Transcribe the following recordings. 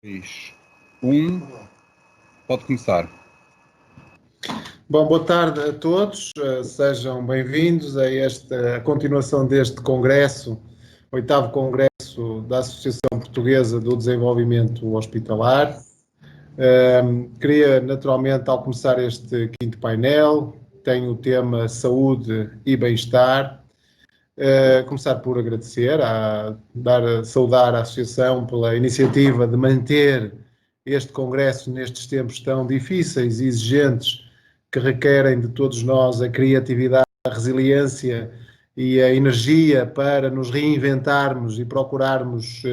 3, 1, pode começar. Bom, boa tarde a todos, sejam bem-vindos a a continuação deste congresso, 8º Congresso da Associação Portuguesa do Desenvolvimento Hospitalar. Queria, naturalmente, ao começar este quinto painel, tem o tema Saúde e Bem-Estar, começar por agradecer, saudar a Associação pela iniciativa de manter este congresso nestes tempos tão difíceis e exigentes que requerem de todos nós a criatividade, a resiliência e a energia para nos reinventarmos e procurarmos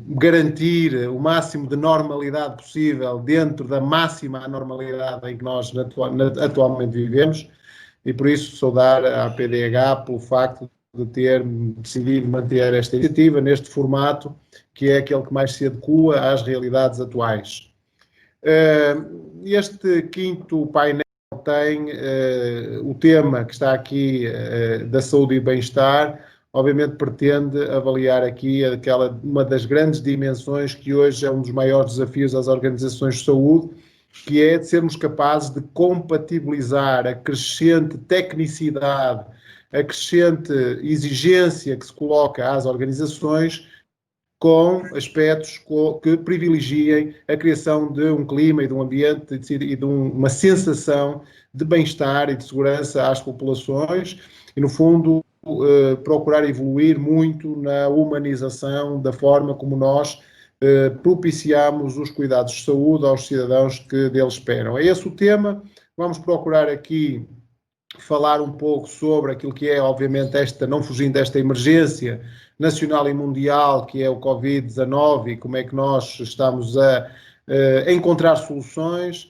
garantir o máximo de normalidade possível dentro da máxima anormalidade em que nós atualmente vivemos. E por isso saudar à PDH pelo facto de ter decidido manter esta iniciativa neste formato, que é aquele que mais se adequa às realidades atuais. Este quinto painel tem o tema que está aqui da saúde e bem-estar. Obviamente pretende avaliar aqui uma das grandes dimensões que hoje é um dos maiores desafios às organizações de saúde, que é de sermos capazes de compatibilizar a crescente tecnicidade, a crescente exigência que se coloca às organizações com aspectos que privilegiem a criação de um clima e de um ambiente e de uma sensação de bem-estar e de segurança às populações e, no fundo, procurar evoluir muito na humanização da forma como nós propiciamos os cuidados de saúde aos cidadãos que deles esperam. É esse o tema. Vamos procurar aqui falar um pouco sobre aquilo que é, obviamente, não fugindo desta emergência nacional e mundial, que é o Covid-19, e como é que nós estamos a encontrar soluções,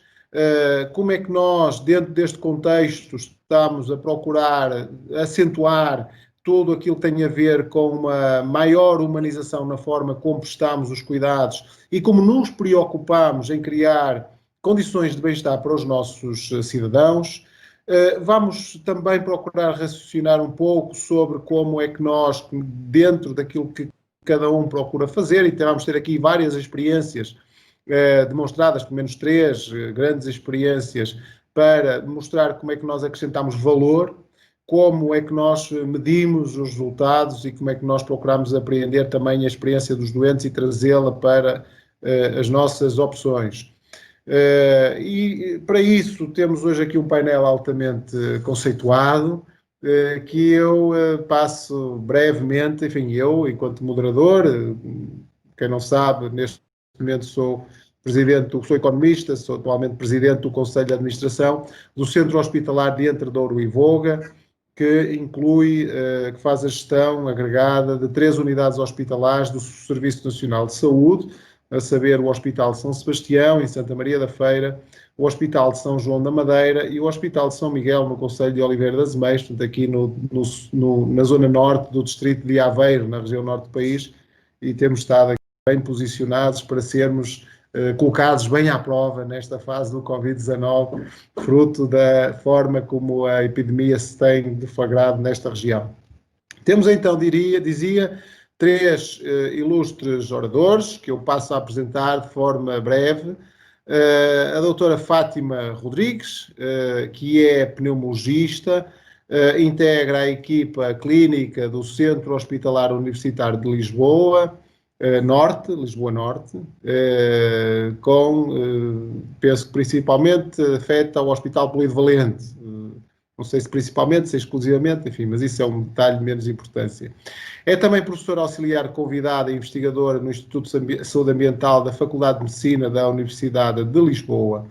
como é que nós, dentro deste contexto, estamos a procurar acentuar tudo aquilo que tem a ver com uma maior humanização na forma como prestamos os cuidados e como nos preocupamos em criar condições de bem-estar para os nossos cidadãos. Vamos também procurar raciocinar um pouco sobre como é que nós, dentro daquilo que cada um procura fazer, e vamos ter aqui várias experiências demonstradas, pelo menos 3 grandes experiências, para mostrar como é que nós acrescentamos valor, como é que nós medimos os resultados e como é que nós procuramos apreender também a experiência dos doentes e trazê-la para as nossas opções. E para isso temos hoje aqui um painel altamente conceituado, que eu passo brevemente, enfim, eu, enquanto moderador, quem não sabe, neste momento sou economista, sou atualmente presidente do Conselho de Administração do Centro Hospitalar de Entredouro e Voga, que faz a gestão agregada de 3 unidades hospitalares do Serviço Nacional de Saúde, a saber o Hospital de São Sebastião, em Santa Maria da Feira, o Hospital de São João da Madeira e o Hospital de São Miguel, no Concelho de Oliveira das Meias, portanto aqui na zona norte do distrito de Aveiro, na região norte do país, e temos estado aqui bem posicionados para sermos colocados bem à prova nesta fase do Covid-19, fruto da forma como a epidemia se tem deflagrado nesta região. Temos então, dizia, 3 ilustres oradores, que eu passo a apresentar de forma breve. A doutora Fátima Rodrigues, que é pneumologista, integra a equipa clínica do Centro Hospitalar Universitário de Lisboa, Lisboa Norte, penso que principalmente afeta o Hospital Polivalente, não sei se principalmente, se exclusivamente, enfim, mas isso é um detalhe de menos importância. É também professora auxiliar convidada e investigadora no Instituto de Saúde Ambiental da Faculdade de Medicina da Universidade de Lisboa.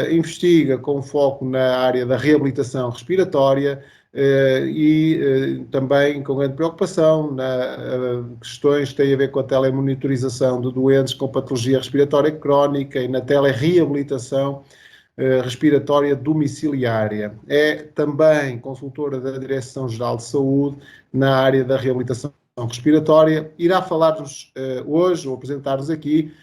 Investiga com foco na área da reabilitação respiratória e também com grande preocupação na questões que têm a ver com a telemonitorização de doentes com patologia respiratória crónica e na telereabilitação respiratória domiciliária. É também consultora da Direção-Geral de Saúde na área da reabilitação respiratória. Irá falar-nos hoje, ou apresentar-nos aqui,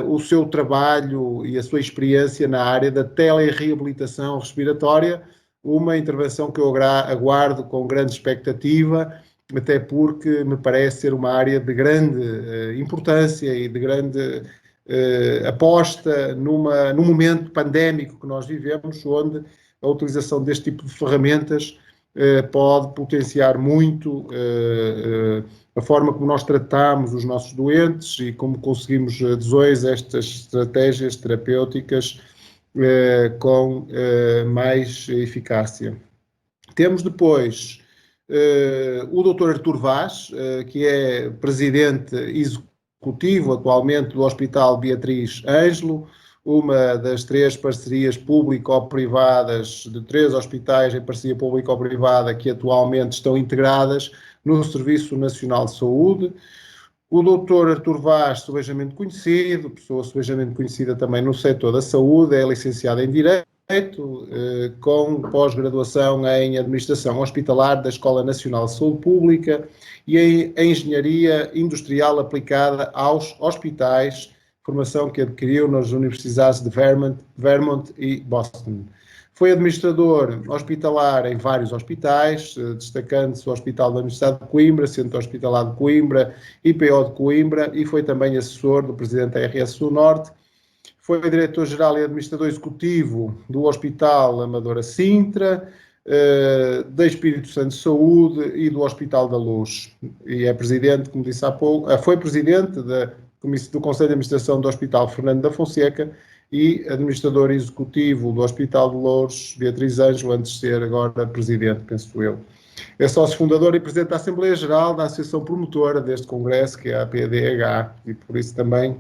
o seu trabalho e a sua experiência na área da telereabilitação respiratória, uma intervenção que eu aguardo com grande expectativa até porque me parece ser uma área de grande importância e de grande aposta num momento pandémico que nós vivemos, onde a utilização deste tipo de ferramentas pode potenciar muito a forma como nós tratamos os nossos doentes e como conseguimos adesões a estas estratégias terapêuticas com mais eficácia. Temos depois o Dr. Artur Vaz, que é presidente executivo atualmente do Hospital Beatriz Ângelo, uma das 3 parcerias público-privadas, de 3 hospitais em parceria público-privada que atualmente estão integradas no Serviço Nacional de Saúde. O Dr. Artur Vaz, subejamente conhecido, pessoa subejamente conhecida também no setor da saúde, é licenciado em Direito, com pós-graduação em Administração Hospitalar da Escola Nacional de Saúde Pública e em Engenharia Industrial aplicada aos hospitais, formação que adquiriu nas universidades de Vermont e Boston. Foi administrador hospitalar em vários hospitais, destacando-se o Hospital da Universidade de Coimbra, Centro Hospitalar de Coimbra, IPO de Coimbra, e foi também assessor do presidente da RSU Norte. Foi diretor-geral e administrador executivo do Hospital Amadora Sintra, da Espírito Santo de Saúde e do Hospital da Luz. E é presidente, como disse há pouco, foi presidente do Conselho de Administração do Hospital Fernando da Fonseca e administrador executivo do Hospital de Loures, Beatriz Ângelo, antes de ser agora presidente, penso eu. É sócio fundador e presidente da Assembleia Geral da Associação Promotora deste Congresso, que é a APDH, e por isso também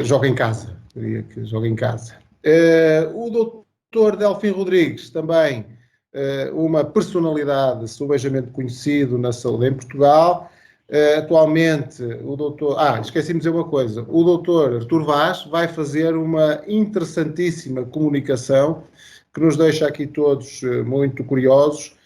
joga em casa, diria que joga em casa. O doutor Delfim Rodrigues, também uma personalidade subejamente conhecido na saúde em Portugal. Atualmente, o doutor... esqueci-me de dizer uma coisa. O doutor Artur Vaz vai fazer uma interessantíssima comunicação que nos deixa aqui todos muito curiosos,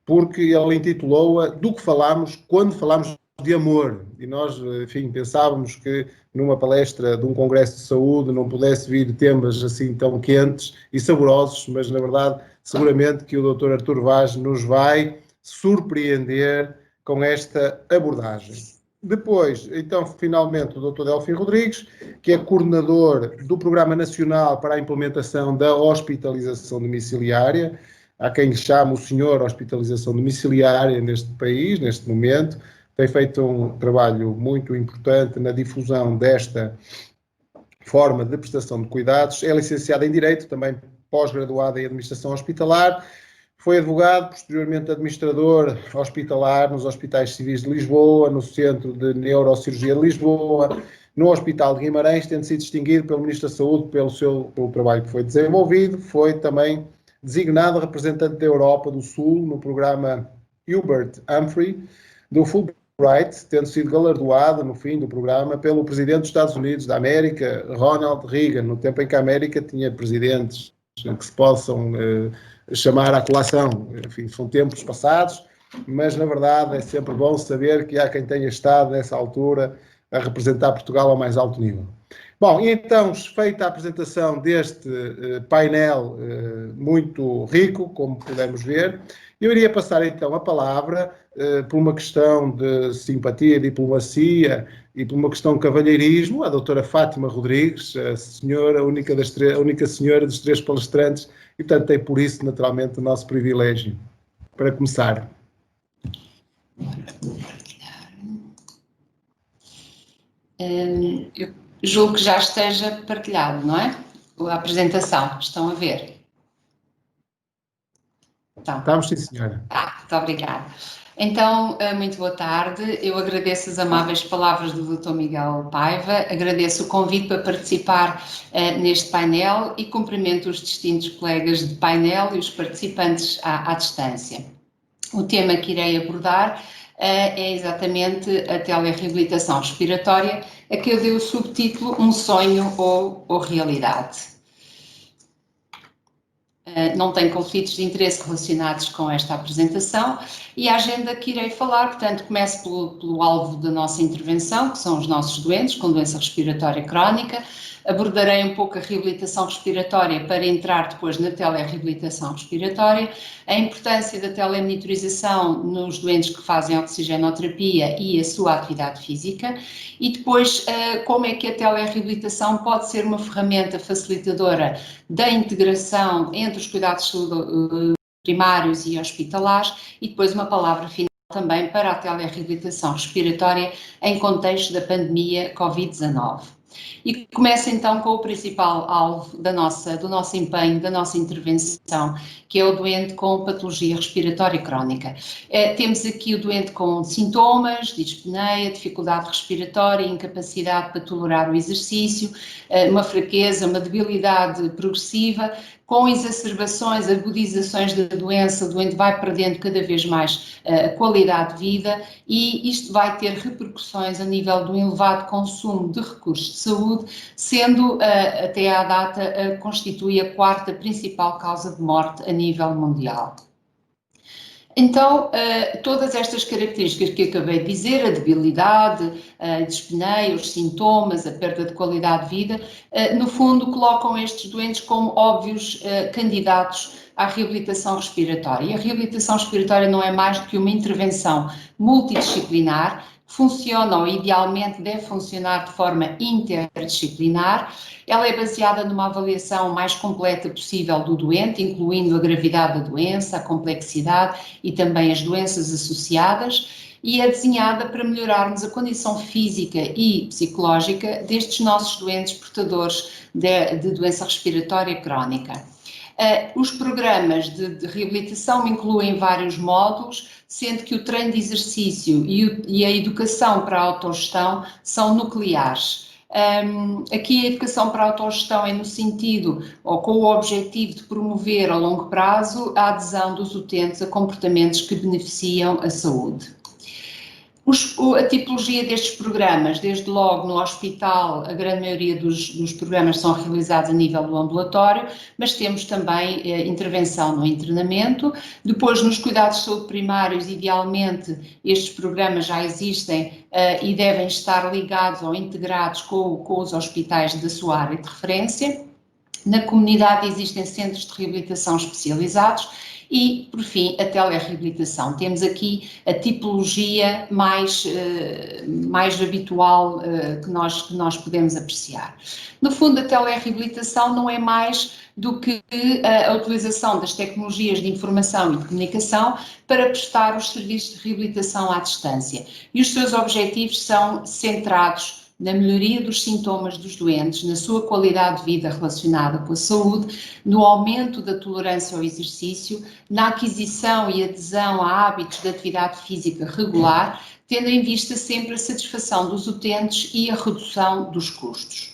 porque ele intitulou-a Do que falamos quando falamos de amor. E nós, enfim, pensávamos que numa palestra de um congresso de saúde não pudesse vir temas assim tão quentes e saborosos, mas na verdade, seguramente que o Dr. Artur Vaz nos vai surpreender com esta abordagem. Depois, então, finalmente, o Dr. Delfim Rodrigues, que é coordenador do Programa Nacional para a Implementação da Hospitalização Domiciliária, há quem lhe chame o senhor hospitalização domiciliária neste país, neste momento. Tem feito um trabalho muito importante na difusão desta forma de prestação de cuidados. É licenciado em Direito, também pós-graduado em Administração Hospitalar. Foi advogado, posteriormente administrador hospitalar nos Hospitais Civis de Lisboa, no Centro de Neurocirurgia de Lisboa, no Hospital de Guimarães, tendo sido distinguido pelo Ministro da Saúde pelo trabalho que foi desenvolvido. Foi também designado representante da Europa do Sul no programa Hubert Humphrey, do Fulbright, tendo sido galardoado no fim do programa pelo Presidente dos Estados Unidos da América, Ronald Reagan, no tempo em que a América tinha presidentes que se possam chamar à colação. Enfim, são tempos passados, mas na verdade é sempre bom saber que há quem tenha estado nessa altura a representar Portugal ao mais alto nível. Bom, e então, feita a apresentação deste painel muito rico, como pudemos ver, eu iria passar então a palavra, por uma questão de simpatia, diplomacia e por uma questão de cavalheirismo, à doutora Fátima Rodrigues, a única senhora dos 3 palestrantes, e portanto tem por isso naturalmente o nosso privilégio. Para começar. Eu julgo que já esteja partilhado, não é? A apresentação, estão a ver? Então. Estamos, sim, senhora. Muito obrigada. Então, muito boa tarde. Eu agradeço as amáveis palavras do Dr. Miguel Paiva, agradeço o convite para participar neste painel e cumprimento os distintos colegas de painel e os participantes à distância. O tema que irei abordar é exatamente a telereabilitação respiratória, a que eu dei o subtítulo Um Sonho ou Realidade. Não tem conflitos de interesse relacionados com esta apresentação e a agenda que irei falar, portanto, começo pelo alvo da nossa intervenção, que são os nossos doentes com doença respiratória crónica, abordarei um pouco a reabilitação respiratória para entrar depois na telereabilitação respiratória, a importância da telemonitorização nos doentes que fazem oxigenoterapia e a sua atividade física, e depois como é que a telereabilitação pode ser uma ferramenta facilitadora da integração entre os cuidados de saúde primários e hospitalares, e depois uma palavra final também para a telereabilitação respiratória em contexto da pandemia Covid-19. E começa então com o principal alvo do nosso empenho, da nossa intervenção, que é o doente com patologia respiratória crónica. Temos aqui o doente com sintomas de dispneia, dificuldade respiratória, incapacidade para tolerar o exercício, uma fraqueza, uma debilidade progressiva, com exacerbações, agudizações da doença, o doente vai perdendo cada vez mais a qualidade de vida, e isto vai ter repercussões a nível do elevado consumo de recursos de saúde, sendo até à data constitui a quarta principal causa de morte a nível mundial. Então, todas estas características que acabei de dizer, a debilidade, a dispneia, os sintomas, a perda de qualidade de vida, no fundo colocam estes doentes como óbvios candidatos à reabilitação respiratória. E a reabilitação respiratória não é mais do que uma intervenção multidisciplinar, funciona ou idealmente deve funcionar de forma interdisciplinar. Ela é baseada numa avaliação mais completa possível do doente, incluindo a gravidade da doença, a complexidade e também as doenças associadas, e é desenhada para melhorarmos a condição física e psicológica destes nossos doentes portadores de doença respiratória crónica. Os programas de reabilitação incluem vários módulos, sendo que o treino de exercício e a educação para a autogestão são nucleares. Aqui a educação para a autogestão é no sentido, ou com o objetivo de promover a longo prazo a adesão dos utentes a comportamentos que beneficiam a saúde. A tipologia destes programas, desde logo no hospital, a grande maioria dos programas são realizados a nível do ambulatório, mas temos também intervenção no internamento. Depois, nos cuidados de saúde primários, idealmente, estes programas já existem e devem estar ligados ou integrados com os hospitais da sua área de referência. Na comunidade existem centros de reabilitação especializados. E, por fim, a telereabilitação. Temos aqui a tipologia mais habitual que nós podemos apreciar. No fundo, a telereabilitação não é mais do que a utilização das tecnologias de informação e de comunicação para prestar os serviços de reabilitação à distância. E os seus objetivos são centrados na melhoria dos sintomas dos doentes, na sua qualidade de vida relacionada com a saúde, no aumento da tolerância ao exercício, na aquisição e adesão a hábitos de atividade física regular, tendo em vista sempre a satisfação dos utentes e a redução dos custos.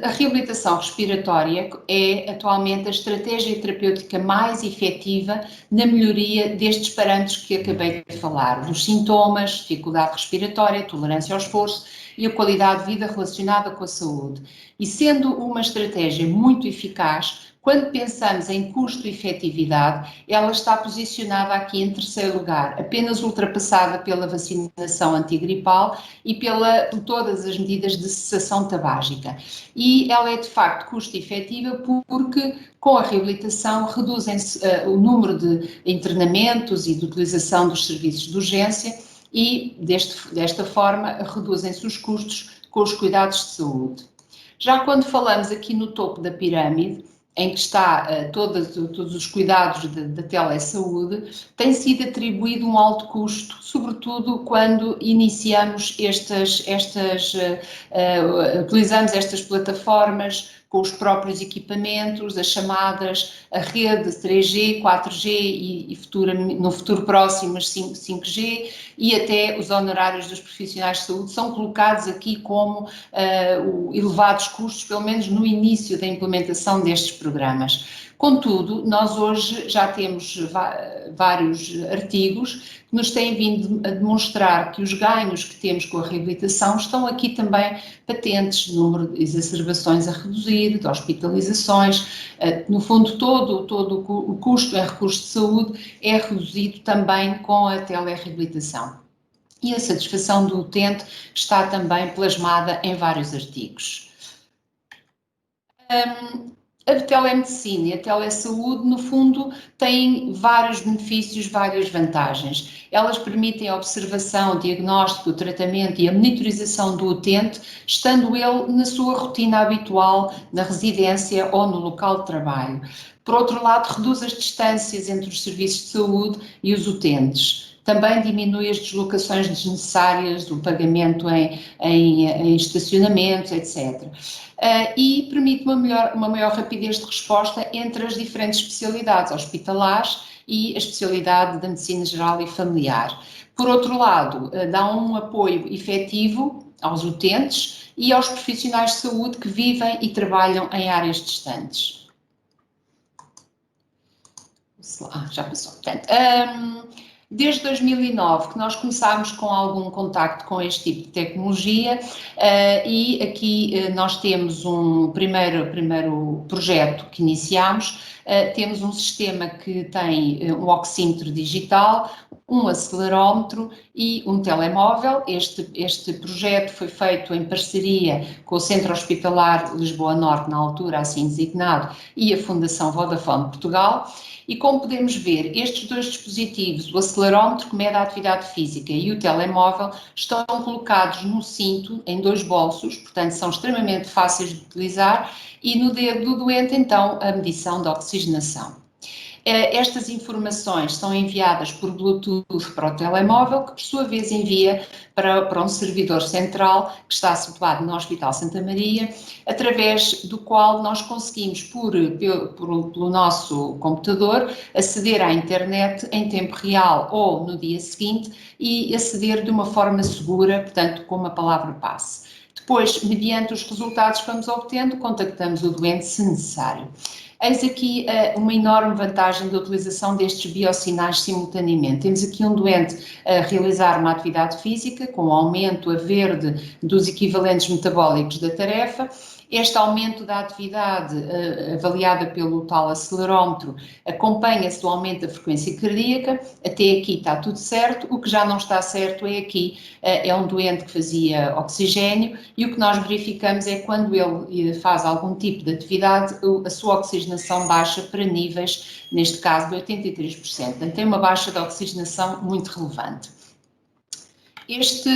A reabilitação respiratória é atualmente a estratégia terapêutica mais efetiva na melhoria destes parâmetros que acabei de falar, dos sintomas, dificuldade respiratória, tolerância ao esforço e a qualidade de vida relacionada com a saúde. E sendo uma estratégia muito eficaz, quando pensamos em custo e efetividade, ela está posicionada aqui em terceiro lugar, apenas ultrapassada pela vacinação antigripal e por todas as medidas de cessação tabágica. E ela é de facto custo-efetiva porque com a reabilitação reduzem-se o número de internamentos e de utilização dos serviços de urgência e desta forma reduzem-se os custos com os cuidados de saúde. Já quando falamos aqui no topo da pirâmide, em que está todos os cuidados da telesaúde, tem sido atribuído um alto custo, sobretudo quando iniciamos utilizamos estas plataformas com os próprios equipamentos, as chamadas, a rede 3G, 4G e no futuro próximo as 5G, e até os honorários dos profissionais de saúde são colocados aqui como elevados custos, pelo menos no início da implementação destes programas. Contudo, nós hoje já temos vários artigos que nos têm vindo a demonstrar que os ganhos que temos com a reabilitação estão aqui também patentes, número de exacerbações a reduzir, de hospitalizações, no fundo todo o custo em recursos de saúde é reduzido também com a telereabilitação. E a satisfação do utente está também plasmada em vários artigos. A telemedicina e a telesaúde, no fundo, têm vários benefícios, várias vantagens. Elas permitem a observação, o diagnóstico, o tratamento e a monitorização do utente, estando ele na sua rotina habitual, na residência ou no local de trabalho. Por outro lado, reduz as distâncias entre os serviços de saúde e os utentes. Também diminui as deslocações desnecessárias, o pagamento em estacionamentos, etc. E permite uma maior rapidez de resposta entre as diferentes especialidades hospitalares e a especialidade da medicina geral e familiar. Por outro lado, dá um apoio efetivo aos utentes e aos profissionais de saúde que vivem e trabalham em áreas distantes. Já passou. Portanto, desde 2009 que nós começámos com algum contacto com este tipo de tecnologia e aqui nós temos um primeiro projeto que iniciámos, temos um sistema que tem um oxímetro digital, um acelerómetro e um telemóvel. Este projeto foi feito em parceria com o Centro Hospitalar Lisboa Norte, na altura assim designado, e a Fundação Vodafone Portugal. E como podemos ver, estes dois dispositivos, o acelerómetro que mede a atividade física e o telemóvel, estão colocados no cinto, em dois bolsos, portanto são extremamente fáceis de utilizar, e no dedo do doente, então, a medição da oxigenação. Estas informações são enviadas por Bluetooth para o telemóvel, que por sua vez envia para um servidor central que está situado no Hospital Santa Maria, através do qual nós conseguimos, pelo nosso computador, aceder à internet em tempo real ou no dia seguinte e aceder de uma forma segura, portanto, com uma palavra passe. Depois, mediante os resultados que vamos obtendo, contactamos o doente se necessário. Eis aqui uma enorme vantagem da utilização destes biosinais simultaneamente. Temos aqui um doente a realizar uma atividade física com aumento a verde dos equivalentes metabólicos da tarefa. Este aumento da atividade, avaliada pelo tal acelerómetro, acompanha-se do aumento da frequência cardíaca. Até aqui está tudo certo. O que já não está certo é aqui, é um doente que fazia oxigênio e o que nós verificamos é que quando ele faz algum tipo de atividade, a sua oxigenação baixa para níveis, neste caso, de 83%. Portanto, tem uma baixa de oxigenação muito relevante. Este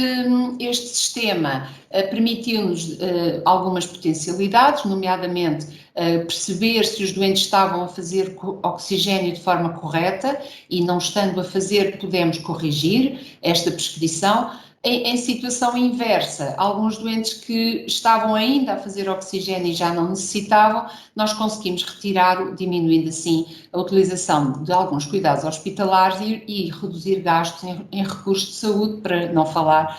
sistema permitiu-nos algumas potencialidades, nomeadamente perceber se os doentes estavam a fazer oxigênio de forma correta e, não estando a fazer, podemos corrigir esta prescrição. Em situação inversa, alguns doentes que estavam ainda a fazer oxigênio e já não necessitavam, nós conseguimos retirar, diminuindo assim a utilização de alguns cuidados hospitalares e reduzir gastos em recursos de saúde, para não falar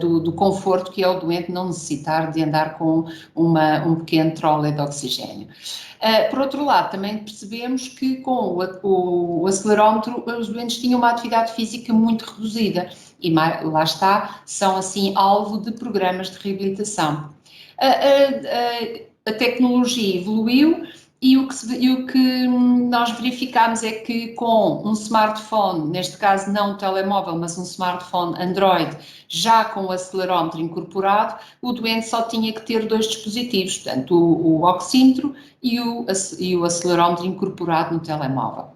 do conforto que é o doente não necessitar de andar com um pequeno trole de oxigênio. Por outro lado, também percebemos que com o acelerómetro os doentes tinham uma atividade física muito reduzida e lá está, são assim alvo de programas de reabilitação. A tecnologia evoluiu e o que nós verificamos é que com um smartphone, neste caso não um telemóvel, mas um smartphone Android, já com o acelerómetro incorporado, o doente só tinha que ter dois dispositivos, portanto o oxímetro e o acelerómetro incorporado no telemóvel.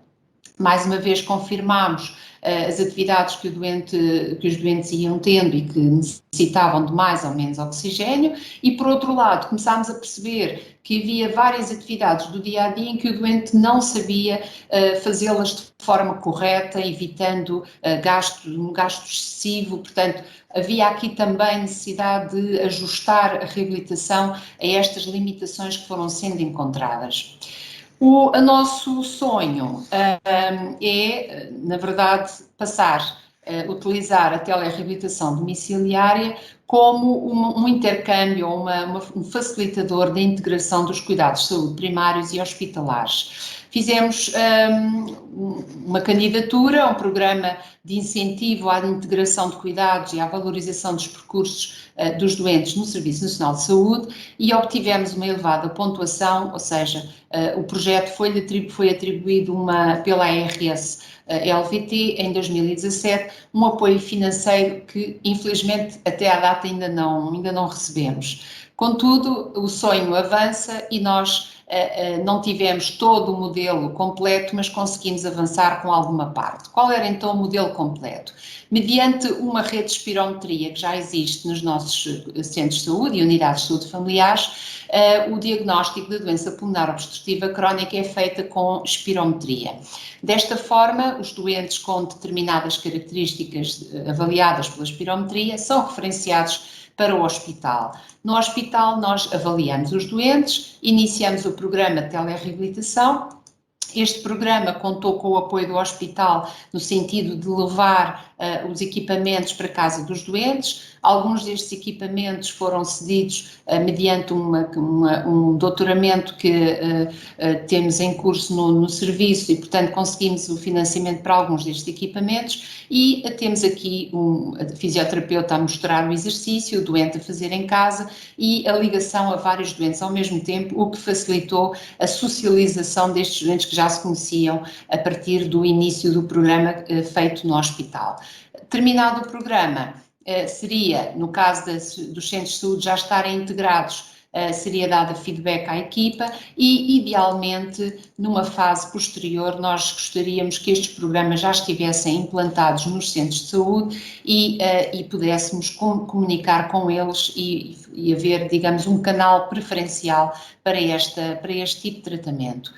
Mais uma vez confirmamos as atividades que os doentes iam tendo e que necessitavam de mais ou menos oxigênio e, por outro lado, começámos a perceber que havia várias atividades do dia-a-dia em que o doente não sabia fazê-las de forma correta, evitando um gasto excessivo. Portanto, havia aqui também necessidade de ajustar a reabilitação a estas limitações que foram sendo encontradas. O nosso sonho é, na verdade, passar a utilizar a telereabilitação domiciliária como um intercâmbio, um facilitador da integração dos cuidados de saúde primários e hospitalares. Fizemos uma candidatura a um programa de incentivo à integração de cuidados e à valorização dos percursos dos doentes no Serviço Nacional de Saúde e obtivemos uma elevada pontuação, ou seja, o projeto foi atribuído pela ARS LVT em 2017, um apoio financeiro que infelizmente até à data ainda não recebemos. Contudo, o sonho avança e nós não tivemos todo o modelo completo, mas conseguimos avançar com alguma parte. Qual era então o modelo completo? Mediante uma rede de espirometria que já existe nos nossos centros de saúde e unidades de saúde familiares, o diagnóstico da doença pulmonar obstrutiva crónica é feito com espirometria. Desta forma, os doentes com determinadas características avaliadas pela espirometria são referenciados para o hospital. No hospital nós avaliamos os doentes, iniciamos o programa de telereabilitação. Este programa contou com o apoio do hospital no sentido de levar os equipamentos para a casa dos doentes. Alguns destes equipamentos foram cedidos mediante um doutoramento que temos em curso no serviço e, portanto, conseguimos o financiamento para alguns destes equipamentos e temos aqui a fisioterapeuta a mostrar o exercício, o doente a fazer em casa e a ligação a vários doentes ao mesmo tempo, o que facilitou a socialização destes doentes que já se conheciam a partir do início do programa feito no hospital. Terminado o programa, seria, no caso dos centros de saúde já estarem integrados, seria dado feedback à equipa e, idealmente, numa fase posterior, nós gostaríamos que estes programas já estivessem implantados nos centros de saúde e pudéssemos comunicar com eles e haver, digamos, um canal preferencial para este tipo de tratamento.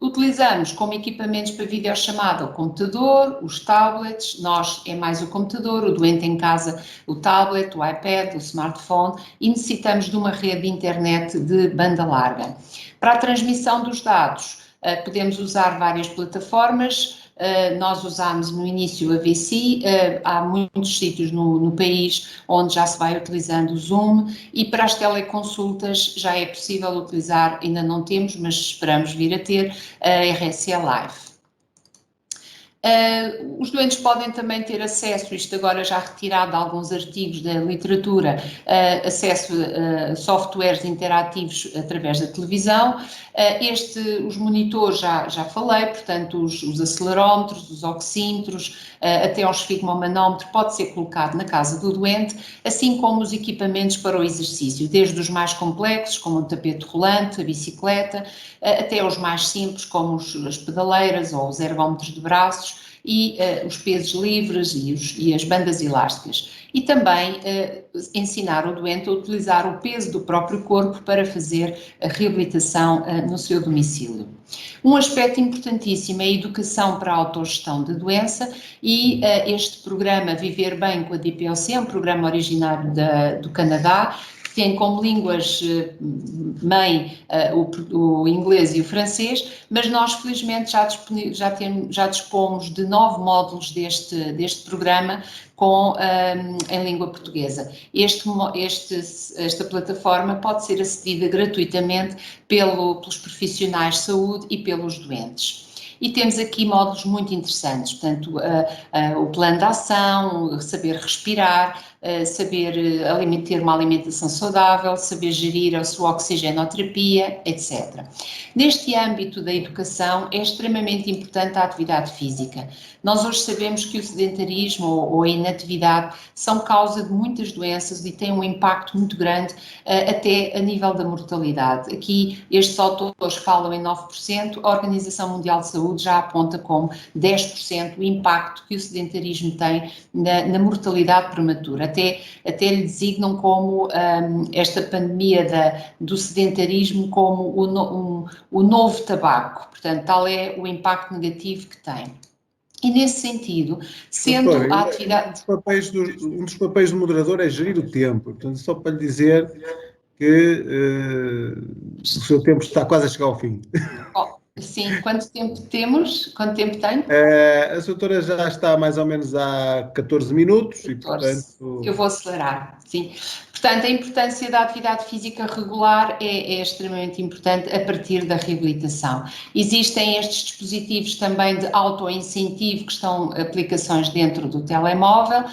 Utilizamos como equipamentos para videochamada o computador, os tablets, nós é mais o computador, o doente em casa o tablet, o iPad, o smartphone e necessitamos de uma rede de internet de banda larga. Para a transmissão dos dados, podemos usar várias plataformas. Nós usámos no início a VC, há muitos sítios no país onde já se vai utilizando o Zoom e para as teleconsultas já é possível utilizar, ainda não temos, mas esperamos vir a ter, a RSE Live. Os doentes podem também ter acesso, isto agora já retirado de alguns artigos da literatura, acesso a softwares interativos através da televisão. Os monitores já falei, portanto os acelerómetros, os oxímetros, até o esfigmomanómetro pode ser colocado na casa do doente, assim como os equipamentos para o exercício, desde os mais complexos, como o tapete rolante, a bicicleta, até os mais simples, como as pedaleiras ou os ergómetros de braços, e os pesos livres e as bandas elásticas. E também ensinar o doente a utilizar o peso do próprio corpo para fazer a reabilitação no seu domicílio. Um aspecto importantíssimo é a educação para a autogestão da doença e este programa Viver Bem com a DPOC, é um programa originário do Canadá, que tem como línguas mãe o inglês e o francês, mas nós felizmente já dispomos de 9 módulos deste programa em língua portuguesa. Esta plataforma pode ser acedida gratuitamente pelos profissionais de saúde e pelos doentes. E temos aqui módulos muito interessantes, portanto, o plano de ação, saber respirar, saber ter uma alimentação saudável, saber gerir a sua oxigenoterapia, etc. Neste âmbito da educação é extremamente importante a atividade física. Nós hoje sabemos que o sedentarismo ou a inatividade são causa de muitas doenças e têm um impacto muito grande até a nível da mortalidade. Aqui estes autores falam em 9%, a Organização Mundial de Saúde já aponta como 10% o impacto que o sedentarismo tem na mortalidade prematura. Até lhe designam como esta pandemia do sedentarismo como o novo tabaco, portanto, tal é o impacto negativo que tem. E nesse sentido, sendo doutor, a atividade... Um dos papéis do moderador é gerir o tempo, portanto, só para lhe dizer que o seu tempo está quase a chegar ao fim. Sim, quanto tempo temos? Quanto tempo tenho? A doutora já está mais ou menos há 14 minutos 14. E, portanto... Eu vou acelerar, sim. Portanto, a importância da atividade física regular é extremamente importante a partir da reabilitação. Existem estes dispositivos também de autoincentivo, que estão aplicações dentro do telemóvel,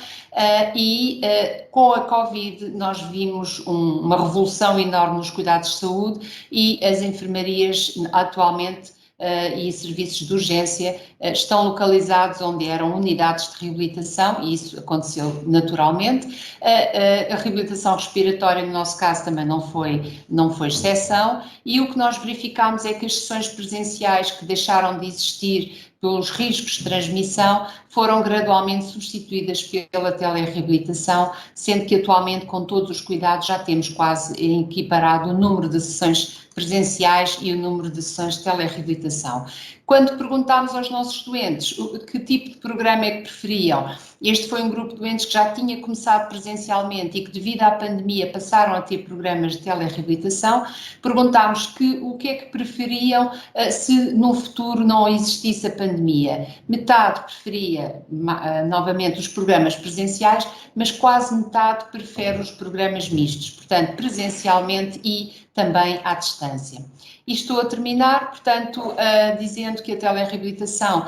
com a Covid nós vimos uma revolução enorme nos cuidados de saúde e as enfermarias atualmente e serviços de urgência estão localizados onde eram unidades de reabilitação, e isso aconteceu naturalmente. A reabilitação respiratória, no nosso caso, também não foi exceção, e o que nós verificámos é que as sessões presenciais que deixaram de existir pelos riscos de transmissão foram gradualmente substituídas pela telereabilitação, sendo que atualmente, com todos os cuidados, já temos quase equiparado o número de sessões presenciais e o número de sessões de telereabilitação. Quando perguntámos aos nossos doentes que tipo de programa é que preferiam, este foi um grupo de doentes que já tinha começado presencialmente e que, devido à pandemia, passaram a ter programas de telereabilitação. Perguntámos o que é que preferiam se no futuro não existisse a pandemia. Metade preferia, novamente, os programas presenciais, mas quase metade prefere os programas mistos, portanto, presencialmente e também à distância. E estou a terminar, portanto, dizendo que a telereabilitação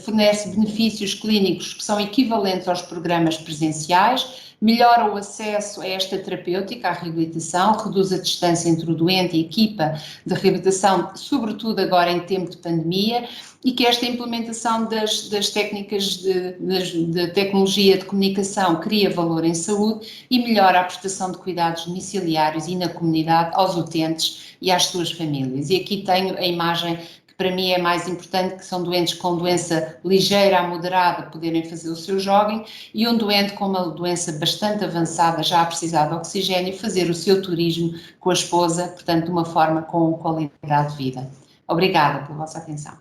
fornece benefícios clínicos que são equivalentes aos programas presenciais, melhora o acesso a esta terapêutica, à reabilitação, reduz a distância entre o doente e a equipa de reabilitação, sobretudo agora em tempo de pandemia, e que esta implementação das técnicas de tecnologia de comunicação cria valor em saúde e melhora a prestação de cuidados domiciliários e na comunidade aos utentes e às suas famílias. E aqui tenho a imagem que para mim é mais importante, que são doentes com doença ligeira a moderada poderem fazer o seu jogging, e um doente com uma doença bastante avançada, já a precisar de oxigênio, fazer o seu turismo com a esposa, portanto, de uma forma com qualidade de vida. Obrigada pela vossa atenção.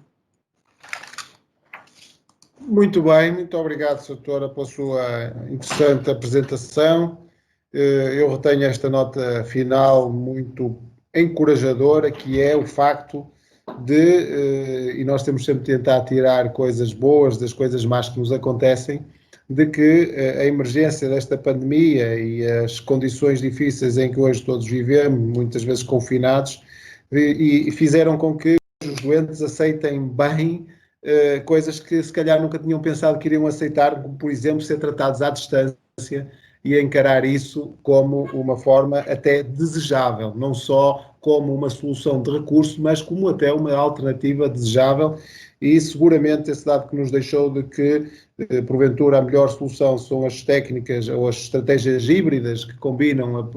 Muito bem, muito obrigado, doutora, pela sua interessante apresentação. Eu retenho esta nota final muito encorajadora, que é o facto de, e nós temos sempre de tentar tirar coisas boas das coisas más que nos acontecem, de que a emergência desta pandemia e as condições difíceis em que hoje todos vivemos, muitas vezes confinados, e fizeram com que os doentes aceitem bem coisas que se calhar nunca tinham pensado que iriam aceitar, como por exemplo ser tratados à distância, e encarar isso como uma forma até desejável, não só como uma solução de recurso, mas como até uma alternativa desejável. E seguramente esse dado que nos deixou de que porventura a melhor solução são as técnicas ou as estratégias híbridas que combinam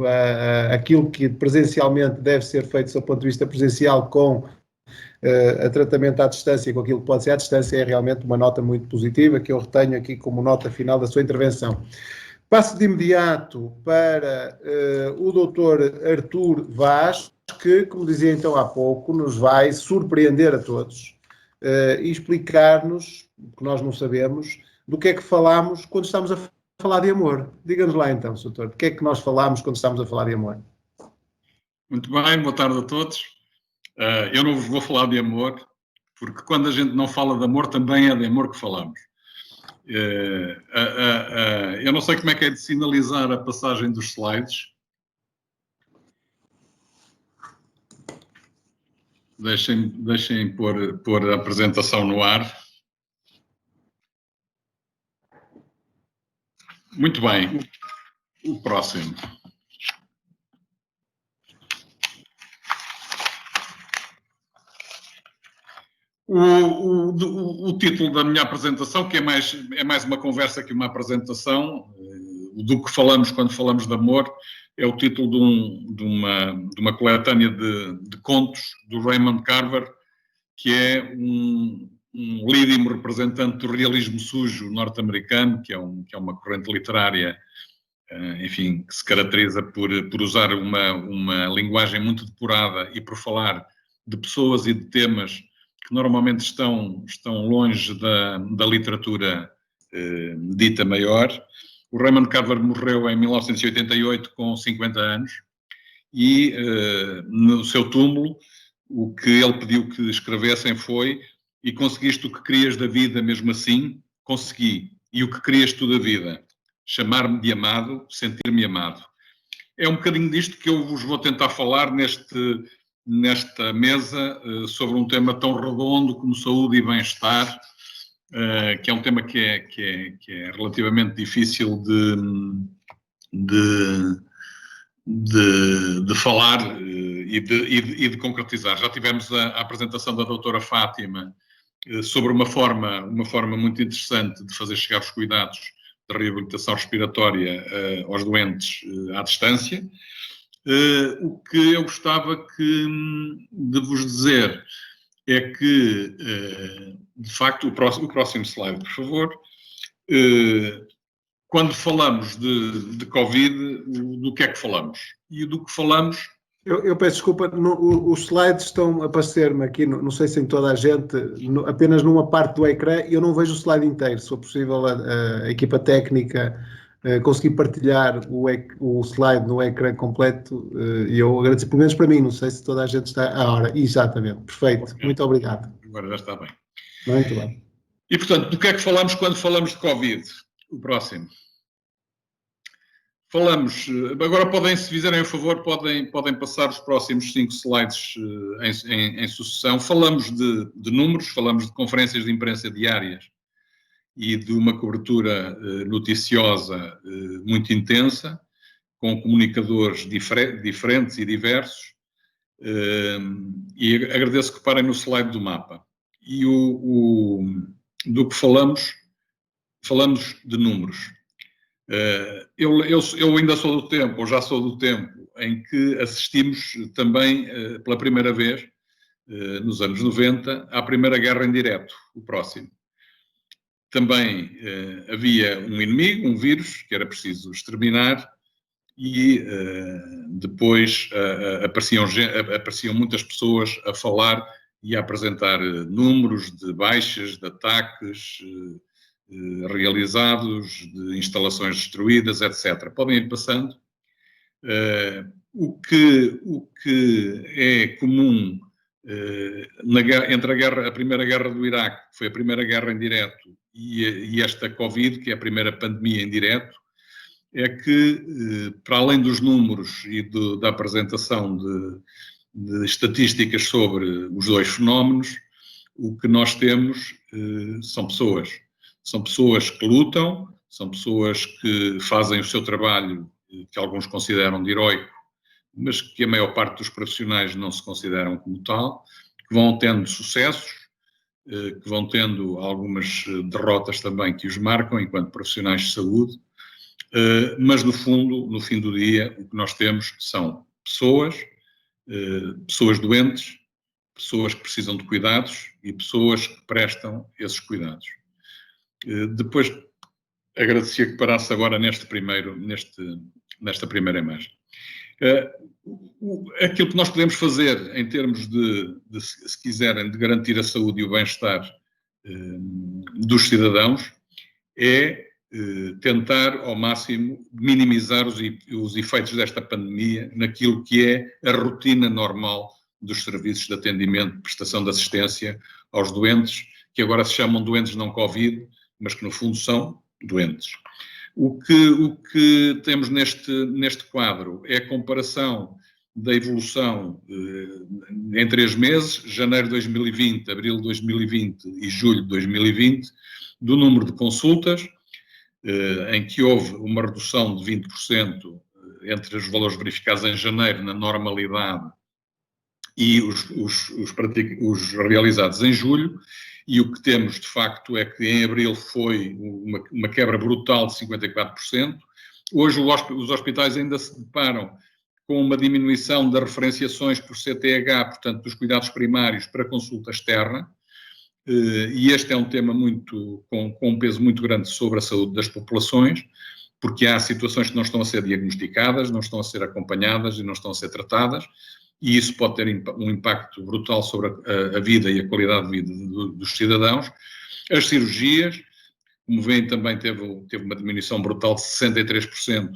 aquilo que presencialmente deve ser feito do ponto de vista presencial com a tratamento à distância, com aquilo que pode ser à distância, é realmente uma nota muito positiva que eu retenho aqui como nota final da sua intervenção. Passo de imediato para o Dr. Artur Vaz, que, como dizia então há pouco, nos vai surpreender a todos e explicar-nos, que nós não sabemos, do que é que falamos quando estamos a falar de amor. Diga-nos lá então, Dr. do que é que nós falamos quando estamos a falar de amor? Muito bem, boa tarde a todos. Eu não vos vou falar de amor, porque quando a gente não fala de amor, também é de amor que falamos. Eu não sei como é que é de sinalizar a passagem dos slides. Deixem pôr a apresentação no ar. Muito bem. O próximo. O título da minha apresentação, que é mais uma conversa que uma apresentação, do que falamos quando falamos de amor, é o título de uma coletânea de contos do Raymond Carver, que é um lídimo representante do realismo sujo norte-americano, que é uma corrente literária, enfim, que se caracteriza por usar uma linguagem muito depurada e por falar de pessoas e de temas que normalmente estão longe da literatura dita maior. O Raymond Carver morreu em 1988 com 50 anos e no seu túmulo o que ele pediu que escrevessem foi: e conseguiste o que querias da vida mesmo assim? Consegui. E o que querias tu da vida? Chamar-me de amado, sentir-me amado. É um bocadinho disto que eu vos vou tentar falar nesta mesa sobre um tema tão redondo como saúde e bem-estar, que é um tema que é relativamente difícil de falar e de concretizar. Já tivemos a apresentação da doutora Fátima sobre uma forma muito interessante de fazer chegar os cuidados de reabilitação respiratória aos doentes à distância. O que eu gostava de vos dizer é que, de facto, o próximo slide, por favor. Quando falamos de Covid, do que é que falamos? E do que falamos... Eu peço desculpa, os slides estão a aparecer-me aqui, não sei se em toda a gente, apenas numa parte do ecrã, eu não vejo o slide inteiro. Se for possível, a equipa técnica conseguir partilhar o slide no ecrã completo, e eu agradeço, pelo menos para mim, não sei se toda a gente está à hora. Exatamente, perfeito, okay. Muito obrigado. Agora já está bem. Muito bem. E, portanto, do que é que falamos quando falamos de Covid? O próximo. Falamos, agora se fizerem o favor, podem passar os próximos 5 slides em sucessão. Falamos de números, falamos de conferências de imprensa diárias e de uma cobertura noticiosa muito intensa, com comunicadores diferentes e diversos, e agradeço que parem no slide do mapa. E do que falamos de números. Eu ainda sou do tempo, ou já sou do tempo, em que assistimos também, pela primeira vez, nos anos 90, à Primeira Guerra em direto, o próximo. Também havia um inimigo, um vírus, que era preciso exterminar, e depois apareciam muitas pessoas a falar e a apresentar números de baixas, de ataques realizados, de instalações destruídas, etc. Podem ir passando. O que é comum entre a Primeira Guerra do Iraque, que foi a primeira guerra em direto, e esta Covid, que é a primeira pandemia em direto, é que, para além dos números e da apresentação de estatísticas sobre os dois fenómenos, o que nós temos são pessoas. São pessoas que lutam, são pessoas que fazem o seu trabalho, que alguns consideram de heroico, mas que a maior parte dos profissionais não se consideram como tal, que vão tendo sucessos, que vão tendo algumas derrotas também que os marcam enquanto profissionais de saúde, mas no fundo, no fim do dia, o que nós temos são pessoas doentes, pessoas que precisam de cuidados e pessoas que prestam esses cuidados. Depois, agradecia que parasse agora nesta primeira imagem. Aquilo que nós podemos fazer em termos se quiserem, de garantir a saúde e o bem-estar dos cidadãos é tentar ao máximo minimizar os efeitos desta pandemia naquilo que é a rotina normal dos serviços de atendimento, de prestação de assistência aos doentes, que agora se chamam doentes não Covid, mas que no fundo são doentes. O que temos neste quadro é a comparação da evolução em 3 meses, janeiro de 2020, abril de 2020 e julho de 2020, do número de consultas, em que houve uma redução de 20% entre os valores verificados em janeiro na normalidade e os realizados em julho. E o que temos, de facto, é que em abril foi uma quebra brutal de 54%. Hoje os hospitais ainda se deparam com uma diminuição das referenciações por CTH, portanto, dos cuidados primários para consulta externa. E este é um tema com um peso muito grande sobre a saúde das populações, porque há situações que não estão a ser diagnosticadas, não estão a ser acompanhadas e não estão a ser tratadas, e isso pode ter um impacto brutal sobre a vida e a qualidade de vida dos cidadãos. As cirurgias, como veem, também teve uma diminuição brutal de 63%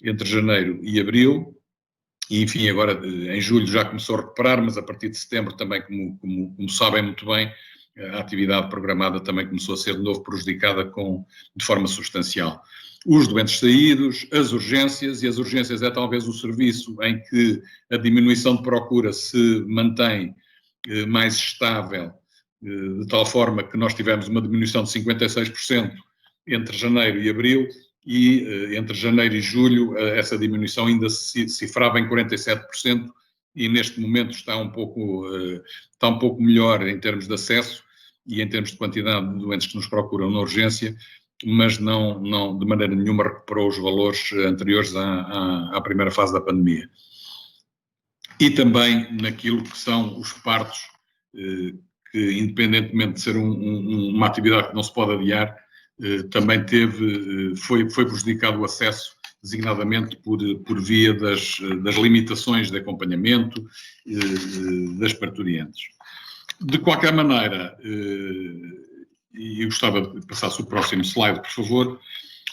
entre janeiro e abril, e enfim, agora em julho já começou a recuperar, mas a partir de setembro também, como sabem muito bem, a atividade programada também começou a ser de novo prejudicada de forma substancial. Os doentes saídos, as urgências, e as urgências é talvez o serviço em que a diminuição de procura se mantém mais estável, de tal forma que nós tivemos uma diminuição de 56% entre janeiro e abril, e entre janeiro e julho essa diminuição ainda se cifrava em 47% e neste momento está um pouco melhor em termos de acesso e em termos de quantidade de doentes que nos procuram na urgência, mas não de maneira nenhuma recuperou os valores anteriores à primeira fase da pandemia. E também naquilo que são os partos, que independentemente de ser uma atividade que não se pode adiar, também foi prejudicado o acesso, designadamente por via das limitações de acompanhamento das parturientes. De qualquer maneira, e eu gostava de passar-se o próximo slide, por favor,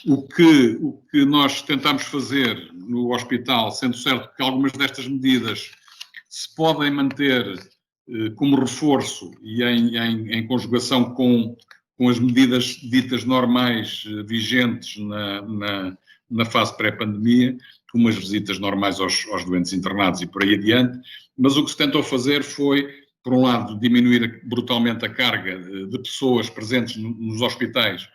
o que nós tentamos fazer no hospital, sendo certo que algumas destas medidas se podem manter como reforço e em conjugação com as medidas ditas normais vigentes na fase pré-pandemia, como as visitas normais aos doentes internados e por aí adiante, mas o que se tentou fazer foi, por um lado, diminuir brutalmente a carga de pessoas presentes nos hospitais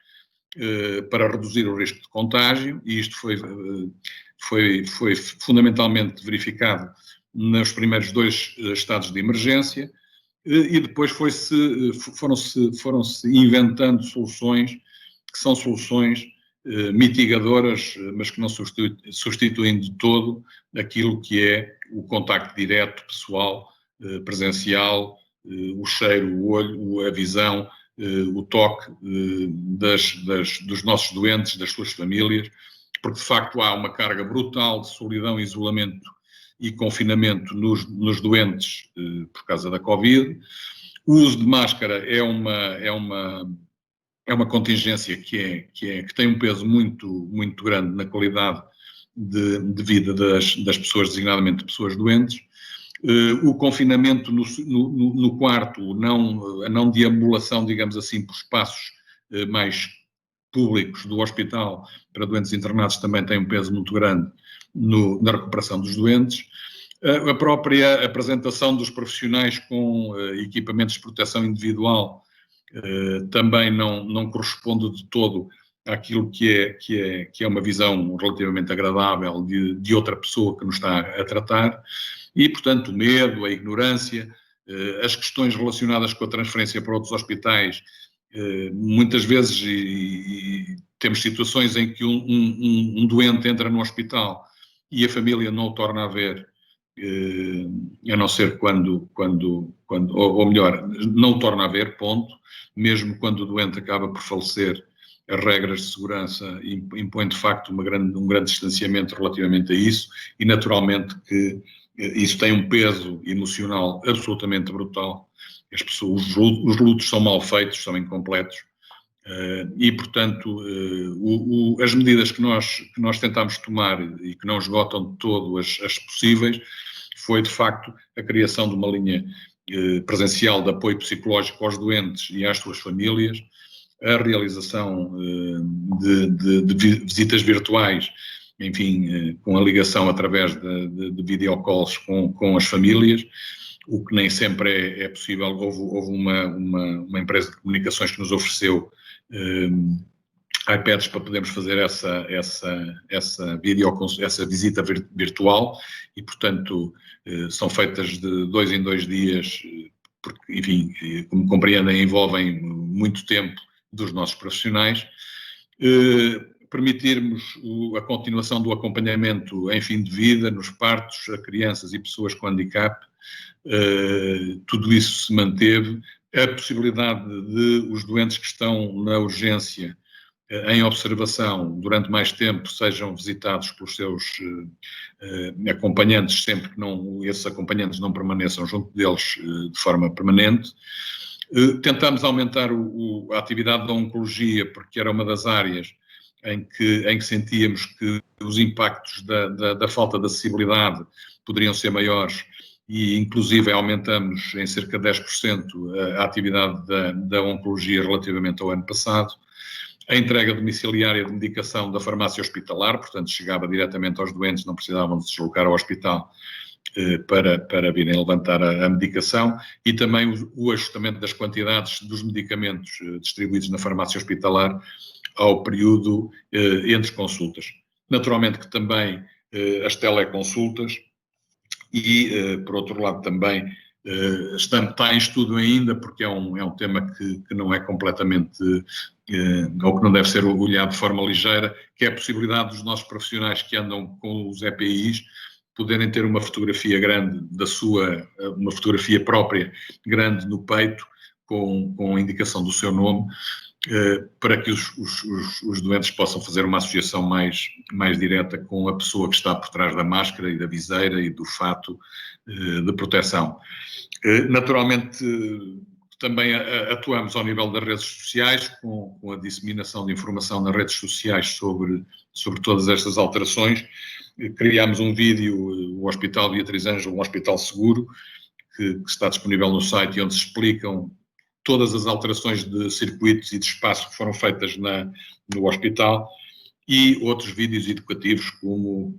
para reduzir o risco de contágio, e isto foi fundamentalmente verificado nos primeiros 2 estados de emergência, e depois foram-se inventando soluções que são soluções mitigadoras, mas que não substituem de todo aquilo que é o contacto direto, pessoal, presencial, o cheiro, o olho, a visão, o toque dos nossos doentes, das suas famílias, porque de facto há uma carga brutal de solidão, isolamento e confinamento nos doentes por causa da Covid. O uso de máscara é uma contingência que tem um peso muito, muito grande na qualidade de vida das pessoas, designadamente pessoas doentes. O confinamento no quarto, a não deambulação, digamos assim, por espaços mais públicos do hospital para doentes internados também tem um peso muito grande na recuperação dos doentes. A própria apresentação dos profissionais com equipamentos de proteção individual também não corresponde de todo àquilo que é uma visão relativamente agradável de outra pessoa que nos está a tratar. E, portanto, o medo, a ignorância, as questões relacionadas com a transferência para outros hospitais, muitas vezes temos situações em que um doente entra no hospital e a família não o torna a ver, a não ser ou melhor, não o torna a ver, ponto, mesmo quando o doente acaba por falecer. As regras de segurança impõem, de facto, um grande distanciamento relativamente a isso e, naturalmente, que isso tem um peso emocional absolutamente brutal. Os lutos são mal feitos, são incompletos e, portanto, as medidas que nós tentámos tomar e que não esgotam de todo as possíveis foi, de facto, a criação de uma linha presencial de apoio psicológico aos doentes e às suas famílias, a realização de visitas virtuais, enfim, com a ligação através de videocalls com as famílias, o que nem sempre é possível. Houve uma empresa de comunicações que nos ofereceu iPads para podermos fazer essa visita virtual e, portanto, são feitas de 2 em 2 dias, porque, enfim, como compreendem, envolvem muito tempo dos nossos profissionais. Permitirmos a continuação do acompanhamento em fim de vida, nos partos, a crianças e pessoas com handicap, tudo isso se manteve. A possibilidade de os doentes que estão na urgência em observação durante mais tempo sejam visitados pelos seus acompanhantes, sempre que esses acompanhantes não permaneçam junto deles de forma permanente. Tentamos aumentar a atividade da oncologia, porque era uma das áreas em que sentíamos que os impactos da falta de acessibilidade poderiam ser maiores e, inclusive, aumentamos em cerca de 10% a atividade da oncologia relativamente ao ano passado. A entrega domiciliária de medicação da farmácia hospitalar, portanto, chegava diretamente aos doentes, não precisavam de se deslocar ao hospital para virem levantar a medicação, e também o ajustamento das quantidades dos medicamentos distribuídos na farmácia hospitalar ao período entre consultas. Naturalmente que também as teleconsultas e, por outro lado, também está em estudo ainda, porque é um tema que não é completamente, ou que não deve ser olhado de forma ligeira, que é a possibilidade dos nossos profissionais que andam com os EPIs poderem ter uma fotografia grande uma fotografia própria grande no peito, com a indicação do seu nome, para que os doentes possam fazer uma associação mais direta com a pessoa que está por trás da máscara e da viseira e do fato de proteção. Naturalmente, também atuamos ao nível das redes sociais, com a disseminação de informação nas redes sociais sobre todas estas alterações. Criámos um vídeo, o Hospital Beatriz Ângelo, um hospital seguro, que está disponível no site, onde se explicam todas as alterações de circuitos e de espaço que foram feitas no hospital, e outros vídeos educativos, como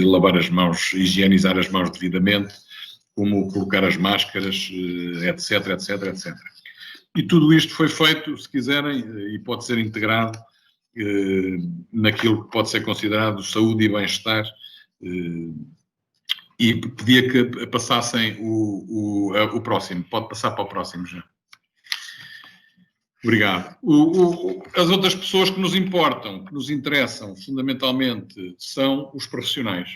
lavar as mãos, higienizar as mãos devidamente, como colocar as máscaras, etc, etc, etc. E tudo isto foi feito, se quiserem, e pode ser integrado naquilo que pode ser considerado saúde e bem-estar, e pedia que passassem o próximo. Pode passar para o próximo já. Obrigado. As outras pessoas que nos importam, que nos interessam, fundamentalmente, são os profissionais.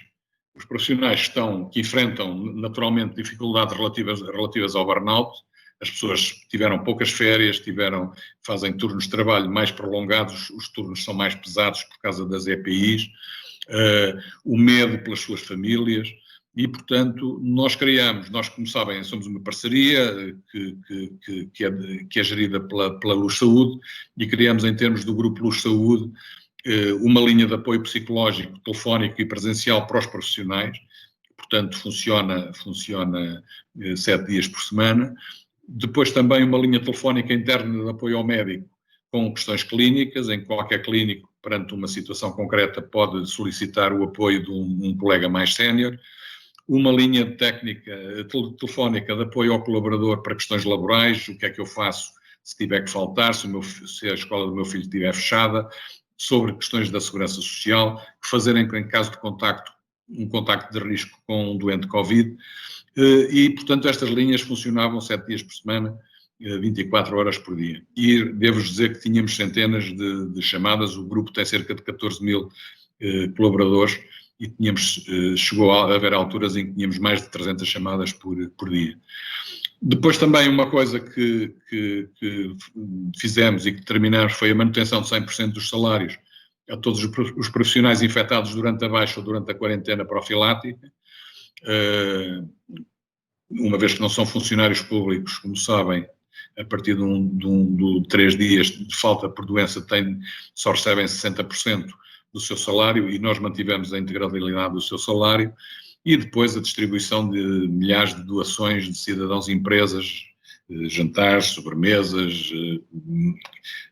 Os profissionais que enfrentam, naturalmente, dificuldades relativas ao burnout. As pessoas tiveram poucas férias, fazem turnos de trabalho mais prolongados, os turnos são mais pesados por causa das EPIs, o medo pelas suas famílias. E, portanto, nós, como sabem, somos uma parceria que é gerida pela Luz Saúde, e criamos, em termos do Grupo Luz Saúde, uma linha de apoio psicológico, telefónico e presencial para os profissionais. Portanto, funciona 7 dias por semana. Depois também uma linha telefónica interna de apoio ao médico, com questões clínicas. Em qualquer clínico, perante uma situação concreta, pode solicitar o apoio de um colega mais sénior. Uma linha telefónica de apoio ao colaborador para questões laborais, o que é que eu faço se tiver que faltar, se a escola do meu filho estiver fechada, sobre questões da segurança social, que fazerem em caso de um contacto de risco com um doente Covid. E, portanto, estas linhas funcionavam 7 dias por semana, 24 horas por dia. E devo-vos dizer que tínhamos centenas de chamadas, o grupo tem cerca de 14 mil colaboradores, e chegou a haver alturas em que tínhamos mais de 300 chamadas por dia. Depois também uma coisa que fizemos e que terminamos foi a manutenção de 100% dos salários a todos os profissionais infectados durante a baixa ou durante a quarentena profilática. Uma vez que não são funcionários públicos, como sabem, a partir de 3 dias de falta por doença só recebem 60% do seu salário, e nós mantivemos a integralidade do seu salário. E depois a distribuição de milhares de doações de cidadãos e empresas, jantares, sobremesas,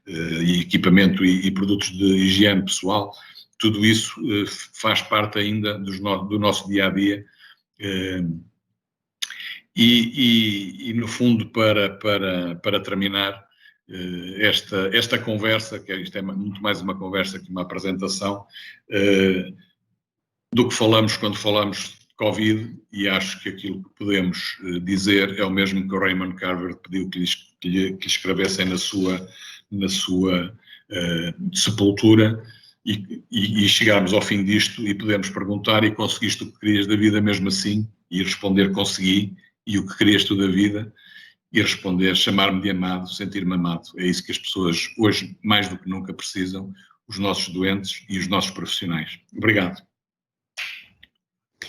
e equipamento e produtos de higiene pessoal. Tudo isso faz parte ainda do nosso dia-a-dia. E no fundo, para terminar esta conversa, isto é muito mais uma conversa que uma apresentação, do que falamos quando falamos de Covid, e acho que aquilo que podemos dizer é o mesmo que o Raymond Carver pediu que lhe escrevessem na sua sepultura, e chegarmos ao fim disto e podemos perguntar: e conseguiste o que querias da vida mesmo assim? E responder: consegui. E o que querias tu da vida? E responder: chamar-me de amado, sentir-me amado. É isso que as pessoas hoje, mais do que nunca, precisam, os nossos doentes e os nossos profissionais. Obrigado.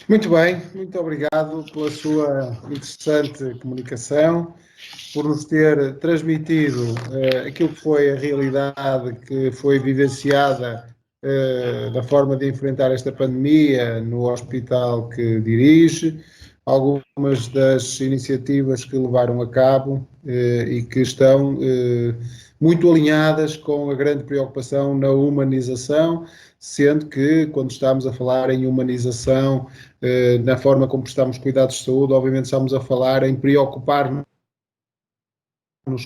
Muito bem, muito obrigado pela sua interessante comunicação, por nos ter transmitido aquilo que foi a realidade que foi vivenciada da forma de enfrentar esta pandemia no hospital que dirige, algumas das iniciativas que levaram a cabo e que estão muito alinhadas com a grande preocupação na humanização, sendo que, quando estamos a falar em humanização, na forma como prestamos cuidados de saúde, obviamente estamos a falar em preocupar-nos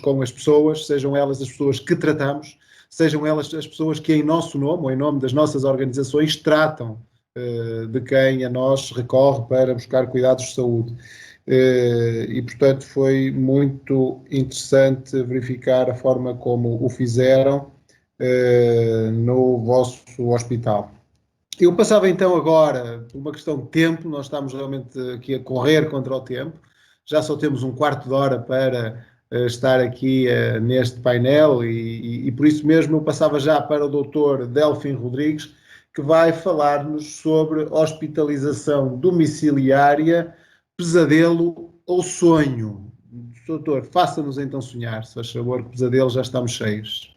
com as pessoas, sejam elas as pessoas que tratamos, sejam elas as pessoas que em nosso nome ou em nome das nossas organizações tratam de quem a nós recorre para buscar cuidados de saúde. E, portanto, foi muito interessante verificar a forma como o fizeram no vosso hospital. Eu passava então agora, por uma questão de tempo, nós estamos realmente aqui a correr contra o tempo, já só temos um quarto de hora para estar aqui neste painel e por isso mesmo eu passava já para o Dr. Delfim Rodrigues, que vai falar-nos sobre hospitalização domiciliária, pesadelo ou sonho. Doutor, faça-nos então sonhar, se faz favor, que pesadelos já estamos cheios.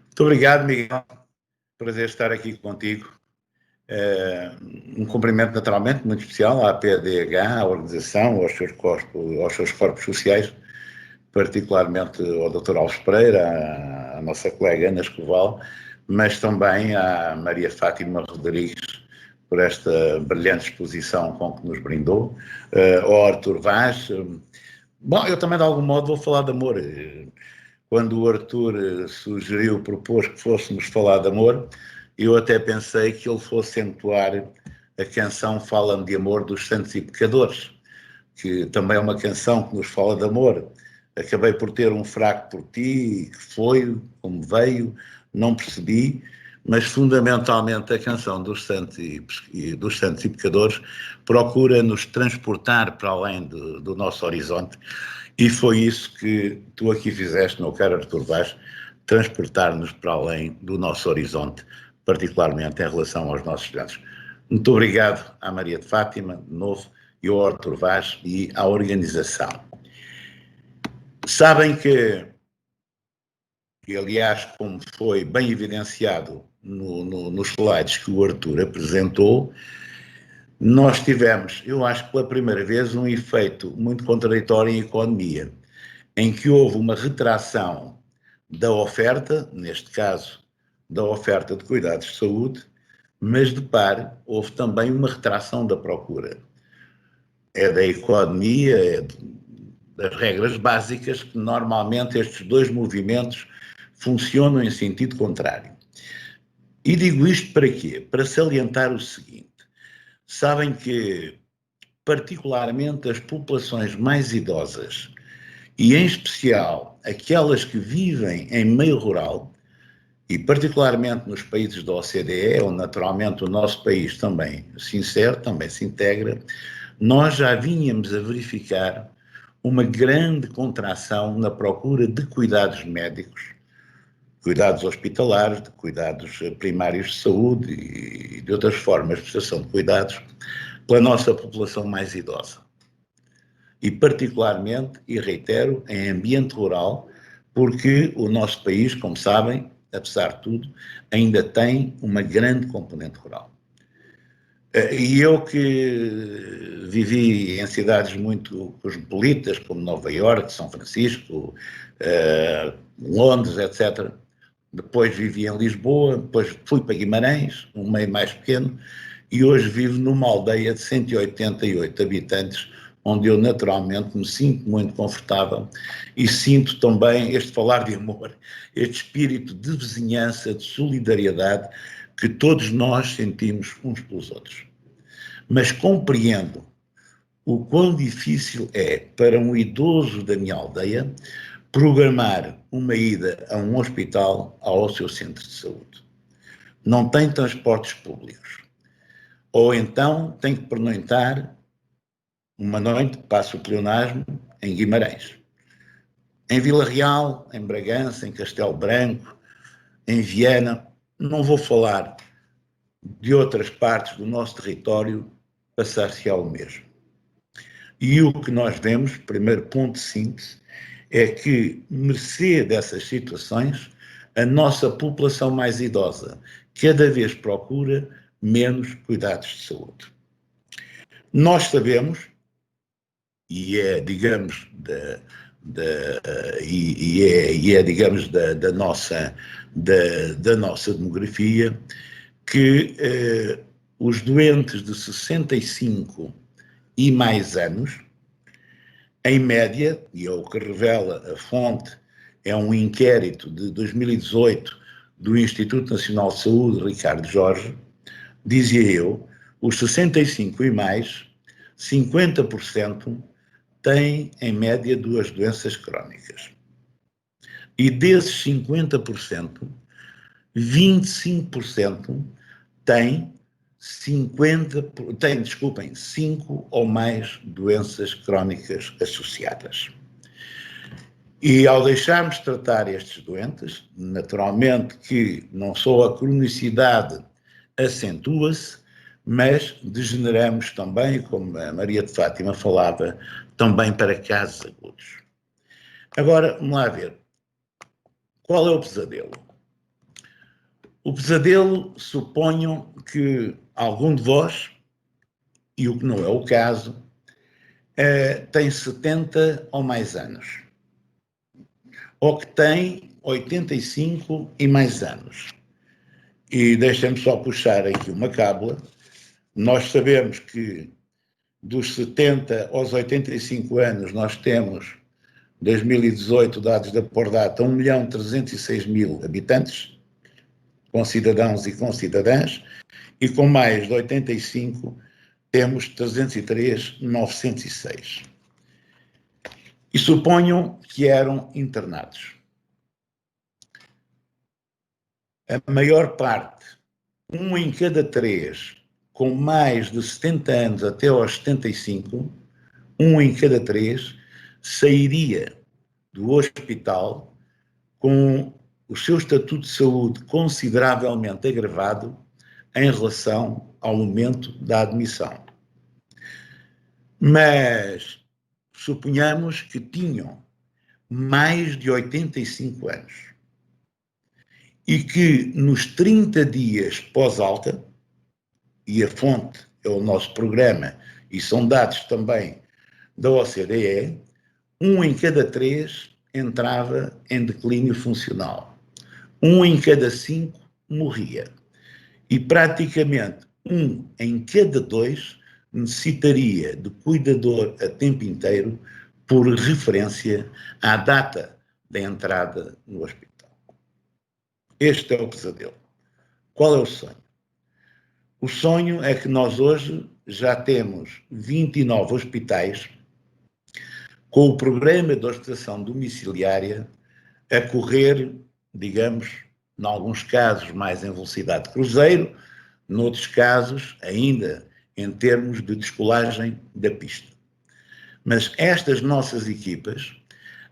Muito obrigado, Miguel. Prazer estar aqui contigo. Um cumprimento naturalmente muito especial à PDH, à organização, aos seus corpos sociais, particularmente ao Dr. Alves Pereira, à nossa colega Ana Escoval, mas também à Maria Fátima Rodrigues, por esta brilhante exposição com que nos brindou, ao Artur Vaz. Bom, eu também de algum modo vou falar de amor. Quando o Artur propôs que fôssemos falar de amor, eu até pensei que ele fosse entoar a canção Fala-me de Amor dos Santos e Pecadores, que também é uma canção que nos fala de amor. Acabei por ter um fraco por ti, que foi, como veio, não percebi, mas fundamentalmente a canção dos Santos e Pecadores procura nos transportar para além do nosso horizonte, e foi isso que tu aqui fizeste, meu caro Artur Vaz, transportar-nos para além do nosso horizonte, particularmente em relação aos nossos estudantes. Muito obrigado à Maria de Fátima, de novo, e ao Artur Vaz e à organização. Sabem que aliás, como foi bem evidenciado nos slides que o Artur apresentou, nós tivemos, eu acho que pela primeira vez, um efeito muito contraditório em economia, em que houve uma retração da oferta, neste caso, da oferta de cuidados de saúde, mas de par, houve também uma retração da procura. É da economia, é das regras básicas que normalmente estes dois movimentos funcionam em sentido contrário. E digo isto para quê? Para salientar o seguinte. Sabem que, particularmente as populações mais idosas, e em especial aquelas que vivem em meio rural, e particularmente nos países da OCDE, onde naturalmente o nosso país também se insere, também se integra, nós já vínhamos a verificar uma grande contração na procura de cuidados médicos, cuidados hospitalares, de cuidados primários de saúde e de outras formas de prestação de cuidados pela nossa população mais idosa. E particularmente, e reitero, em ambiente rural, porque o nosso país, como sabem, apesar de tudo, ainda tem uma grande componente rural. E eu que vivi em cidades muito cosmopolitas, como Nova Iorque, São Francisco, Londres, etc., depois vivi em Lisboa, depois fui para Guimarães, um meio mais pequeno, e hoje vivo numa aldeia de 188 habitantes, onde eu naturalmente me sinto muito confortável e sinto também este falar de amor, este espírito de vizinhança, de solidariedade que todos nós sentimos uns pelos outros. Mas compreendo o quão difícil é para um idoso da minha aldeia programar uma ida a um hospital ou ao seu centro de saúde. Não tem transportes públicos. Ou então tem que pernoitar uma noite, passa o pleonasmo, em Guimarães. Em Vila Real, em Bragança, em Castelo Branco, em Viana, não vou falar de outras partes do nosso território, passar-se-á o mesmo. E o que nós vemos, primeiro ponto de síntese, é que, mercê dessas situações, a nossa população mais idosa cada vez procura menos cuidados de saúde. Nós sabemos, e é, digamos, da nossa demografia, que os doentes de 65 e mais anos, em média, e é o que revela a fonte é um inquérito de 2018 do Instituto Nacional de Saúde, Ricardo Jorge, dizia eu, os 65 e mais, 50% têm, em média, 2 doenças crónicas. E desses 50%, 25% têm 5 ou mais doenças crónicas associadas. E ao deixarmos de tratar estes doentes, naturalmente que não só a cronicidade acentua-se, mas degeneramos também, como a Maria de Fátima falava, também para casos agudos. Agora, vamos lá ver. Qual é o pesadelo? O pesadelo, suponho que algum de vós, e o que não é o caso, tem 70 ou mais anos, ou que tem 85 e mais anos. E deixem-me só puxar aqui uma cábula. Nós sabemos que dos 70 aos 85 anos nós temos, 2018, dados da Pordata, 1.306.000 habitantes, com cidadãos e com cidadãs, e com mais de 85 temos 303.906. E suponham que eram internados. A maior parte, 1 em cada 3, com mais de 70 anos até aos 75, 1 em cada 3 sairia do hospital com o seu estatuto de saúde consideravelmente agravado em relação ao momento da admissão. Mas suponhamos que tinham mais de 85 anos e que nos 30 dias pós-alta, e a fonte é o nosso programa e são dados também da OCDE, 1 em cada 3 entrava em declínio funcional. 1 em cada 5 morria. E praticamente 1 em cada 2 necessitaria de cuidador a tempo inteiro por referência à data da entrada no hospital. Este é o pesadelo. Qual é o sonho? O sonho é que nós hoje já temos 29 hospitais com o programa de hospitalização domiciliária a correr, digamos, em alguns casos mais em velocidade de cruzeiro, noutros casos ainda em termos de descolagem da pista. Mas estas nossas equipas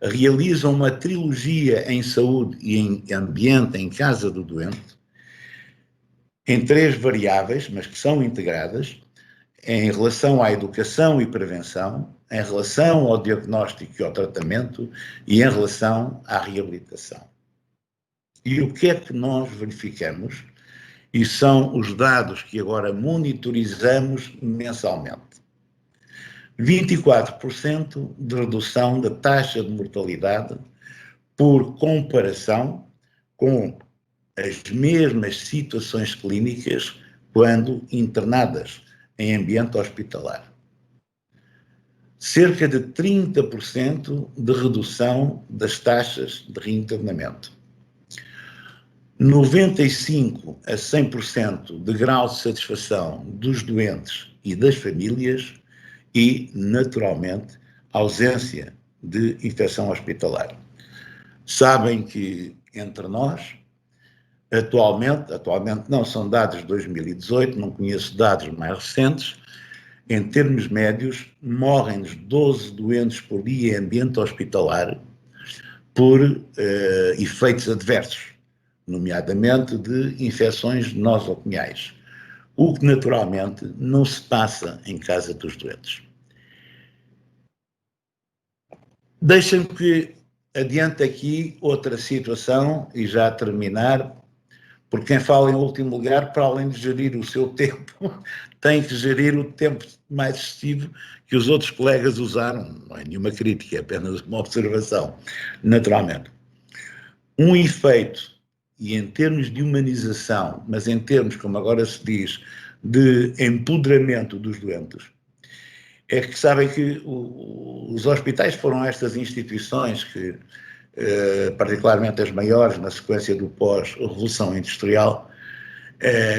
realizam uma trilogia em saúde e em ambiente, em casa do doente, em 3 variáveis, mas que são integradas, em relação à educação e prevenção, em relação ao diagnóstico e ao tratamento e em relação à reabilitação. E o que é que nós verificamos? E são os dados que agora monitorizamos mensalmente. 24% de redução da taxa de mortalidade por comparação com as mesmas situações clínicas quando internadas em ambiente hospitalar. Cerca de 30% de redução das taxas de reinternamento. 95% a 100% de grau de satisfação dos doentes e das famílias e, naturalmente, ausência de infecção hospitalar. Sabem que, entre nós, atualmente não, são dados de 2018, não conheço dados mais recentes, em termos médios, morrem-nos 12 doentes por dia em ambiente hospitalar por efeitos adversos, nomeadamente de infecções nosocomiais, o que naturalmente não se passa em casa dos doentes. Deixem-me que adiante aqui outra situação, e já a terminar, porque quem fala em último lugar, para além de gerir o seu tempo, tem que gerir o tempo mais excessivo que os outros colegas usaram. Não é nenhuma crítica, é apenas uma observação, naturalmente. Um efeito, e em termos de humanização, mas em termos, como agora se diz, de empoderamento dos doentes, é que sabem que os hospitais foram estas instituições que particularmente as maiores na sequência do pós-revolução industrial,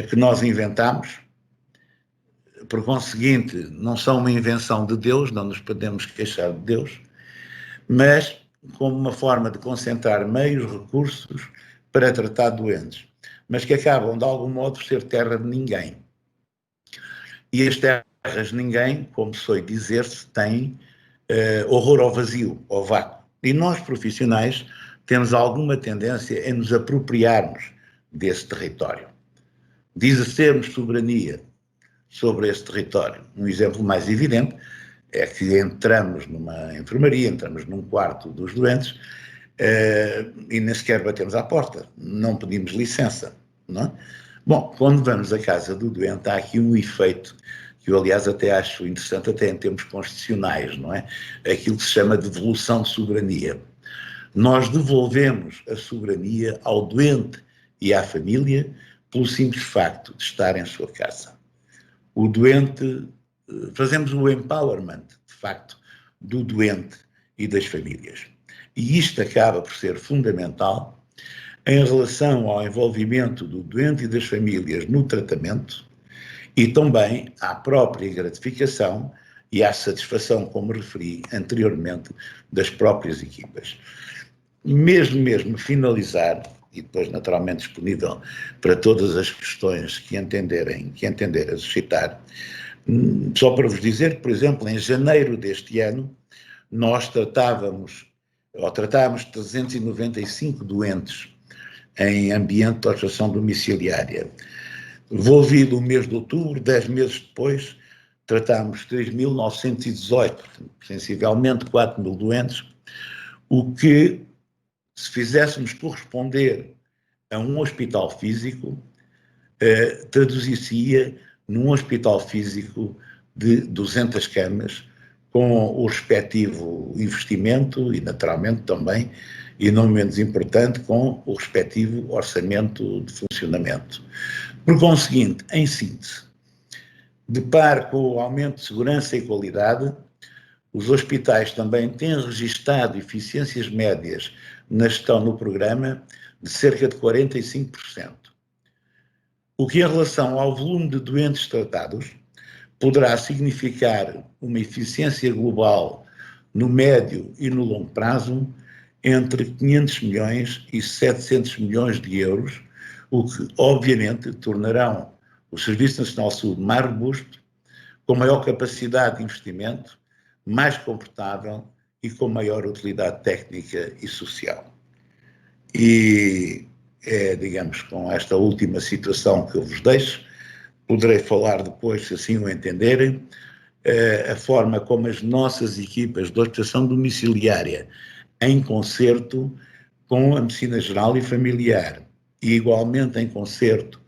que nós inventámos. Por conseguinte, não são uma invenção de Deus, não nos podemos queixar de Deus, mas como uma forma de concentrar meios, recursos para tratar doentes, mas que acabam, de algum modo, por ser terra de ninguém. E as terras de ninguém, como soe dizer-se, têm horror ao vazio, ao vácuo. E nós, profissionais, temos alguma tendência a nos apropriarmos desse território, de exercermos soberania sobre esse território. Um exemplo mais evidente é que entramos numa enfermaria, entramos num quarto dos doentes e nem sequer batemos à porta, não pedimos licença, não é? Bom, quando vamos à casa do doente, há aqui um efeito que eu, aliás, até acho interessante, até em termos constitucionais, não é? Aquilo que se chama de devolução de soberania. Nós devolvemos a soberania ao doente e à família pelo simples facto de estar em sua casa. O doente, fazemos o empowerment, de facto, do doente e das famílias. E isto acaba por ser fundamental em relação ao envolvimento do doente e das famílias no tratamento e também à própria gratificação e à satisfação, como referi anteriormente, das próprias equipas. Mesmo finalizar, e depois naturalmente disponível para todas as questões que entenderem a suscitar, só para vos dizer que, por exemplo, em janeiro deste ano, nós tratámos 395 doentes em ambiente de observação domiciliária. Envolvido o mês de outubro, 10 meses depois, tratámos 3.918, sensivelmente 4.000 doentes, o que, se fizéssemos corresponder a um hospital físico, traduzir-se-ia num hospital físico de 200 camas, com o respectivo investimento e, naturalmente, também, e não menos importante, com o respectivo orçamento de funcionamento. Por conseguinte, em síntese, de par com o aumento de segurança e qualidade, os hospitais também têm registado eficiências médias na gestão no programa de cerca de 45%. O que, em relação ao volume de doentes tratados, poderá significar uma eficiência global no médio e no longo prazo entre 500 milhões e 700 milhões de euros, o que, obviamente, tornarão o Serviço Nacional de Saúde mais robusto, com maior capacidade de investimento, mais confortável e com maior utilidade técnica e social. E é, digamos, com esta última situação que eu vos deixo, poderei falar depois, se assim o entenderem, a forma como as nossas equipas de hospitalização domiciliária, em concerto com a medicina geral e familiar, e igualmente em concerto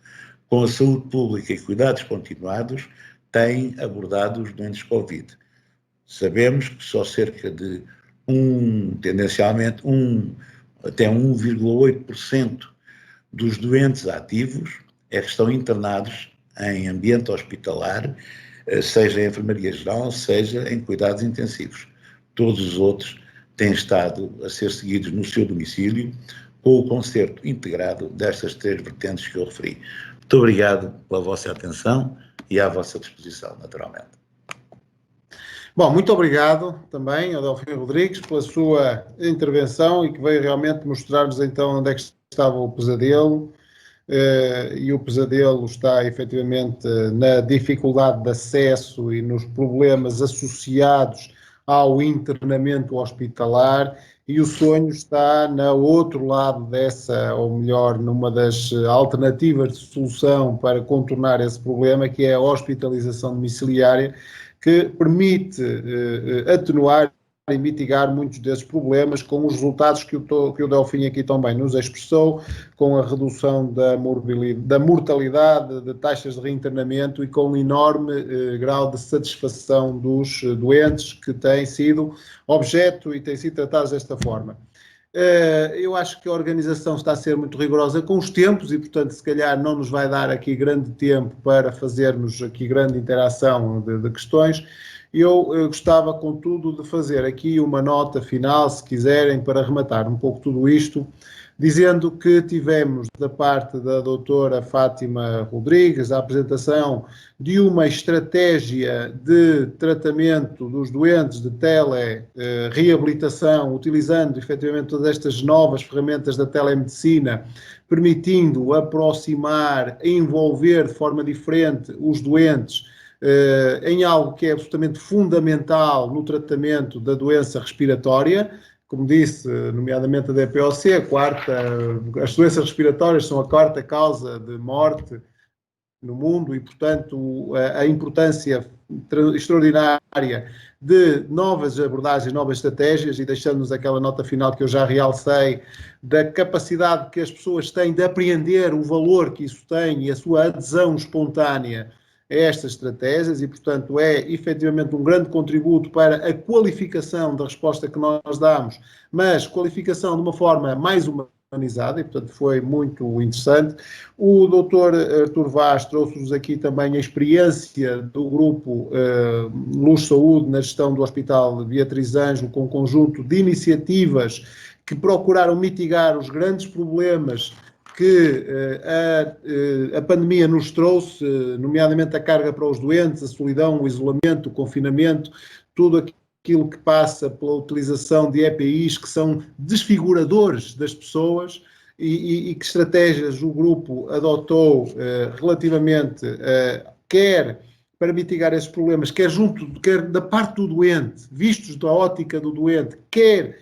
com a saúde pública e cuidados continuados, têm abordado os doentes Covid. Sabemos que só cerca de tendencialmente até 1,8% dos doentes ativos que estão internados em ambiente hospitalar, seja em enfermaria geral, seja em cuidados intensivos. Todos os outros têm estado a ser seguidos no seu domicílio, com o concerto integrado destas três vertentes que eu referi. Muito obrigado pela vossa atenção e à vossa disposição, naturalmente. Bom, muito obrigado também ao Delfim Rodrigues pela sua intervenção e que veio realmente mostrar-nos então onde é que estava o pesadelo. E o pesadelo está efetivamente na dificuldade de acesso e nos problemas associados ao internamento hospitalar, e o sonho está no outro lado dessa, ou melhor, numa das alternativas de solução para contornar esse problema, que é a hospitalização domiciliária, que permite atenuar e mitigar muitos desses problemas, com os resultados que o Delfim aqui também nos expressou, com a redução da mortalidade, de taxas de reinternamento e com um enorme grau de satisfação dos doentes que têm sido objeto e têm sido tratados desta forma. Eu acho que a organização está a ser muito rigorosa com os tempos e, portanto, se calhar não nos vai dar aqui grande tempo para fazermos aqui grande interação de questões. Eu gostava, contudo, de fazer aqui uma nota final, se quiserem, para rematar um pouco tudo isto, dizendo que tivemos, da parte da doutora Fátima Rodrigues, a apresentação de uma estratégia de tratamento dos doentes de tele-reabilitação, utilizando efetivamente todas estas novas ferramentas da telemedicina, permitindo aproximar, envolver de forma diferente os doentes em algo que é absolutamente fundamental no tratamento da doença respiratória. Como disse, nomeadamente a DPOC, as doenças respiratórias são a quarta causa de morte no mundo e, portanto, a importância extraordinária de novas abordagens, novas estratégias, e deixando-nos aquela nota final que eu já realcei, da capacidade que as pessoas têm de apreender o valor que isso tem e a sua adesão espontânea a estas estratégias, e, portanto, é efetivamente um grande contributo para a qualificação da resposta que nós damos, mas qualificação de uma forma mais humanizada, e, portanto, foi muito interessante. O Dr. Artur Vaz trouxe-nos aqui também a experiência do grupo Luz Saúde na gestão do Hospital Beatriz Ângelo, com um conjunto de iniciativas que procuraram mitigar os grandes problemas que a pandemia nos trouxe, nomeadamente a carga para os doentes, a solidão, o isolamento, o confinamento, tudo aquilo que passa pela utilização de EPIs que são desfiguradores das pessoas, e que estratégias o grupo adotou relativamente, quer para mitigar esses problemas, quer da parte do doente, vistos da ótica do doente, quer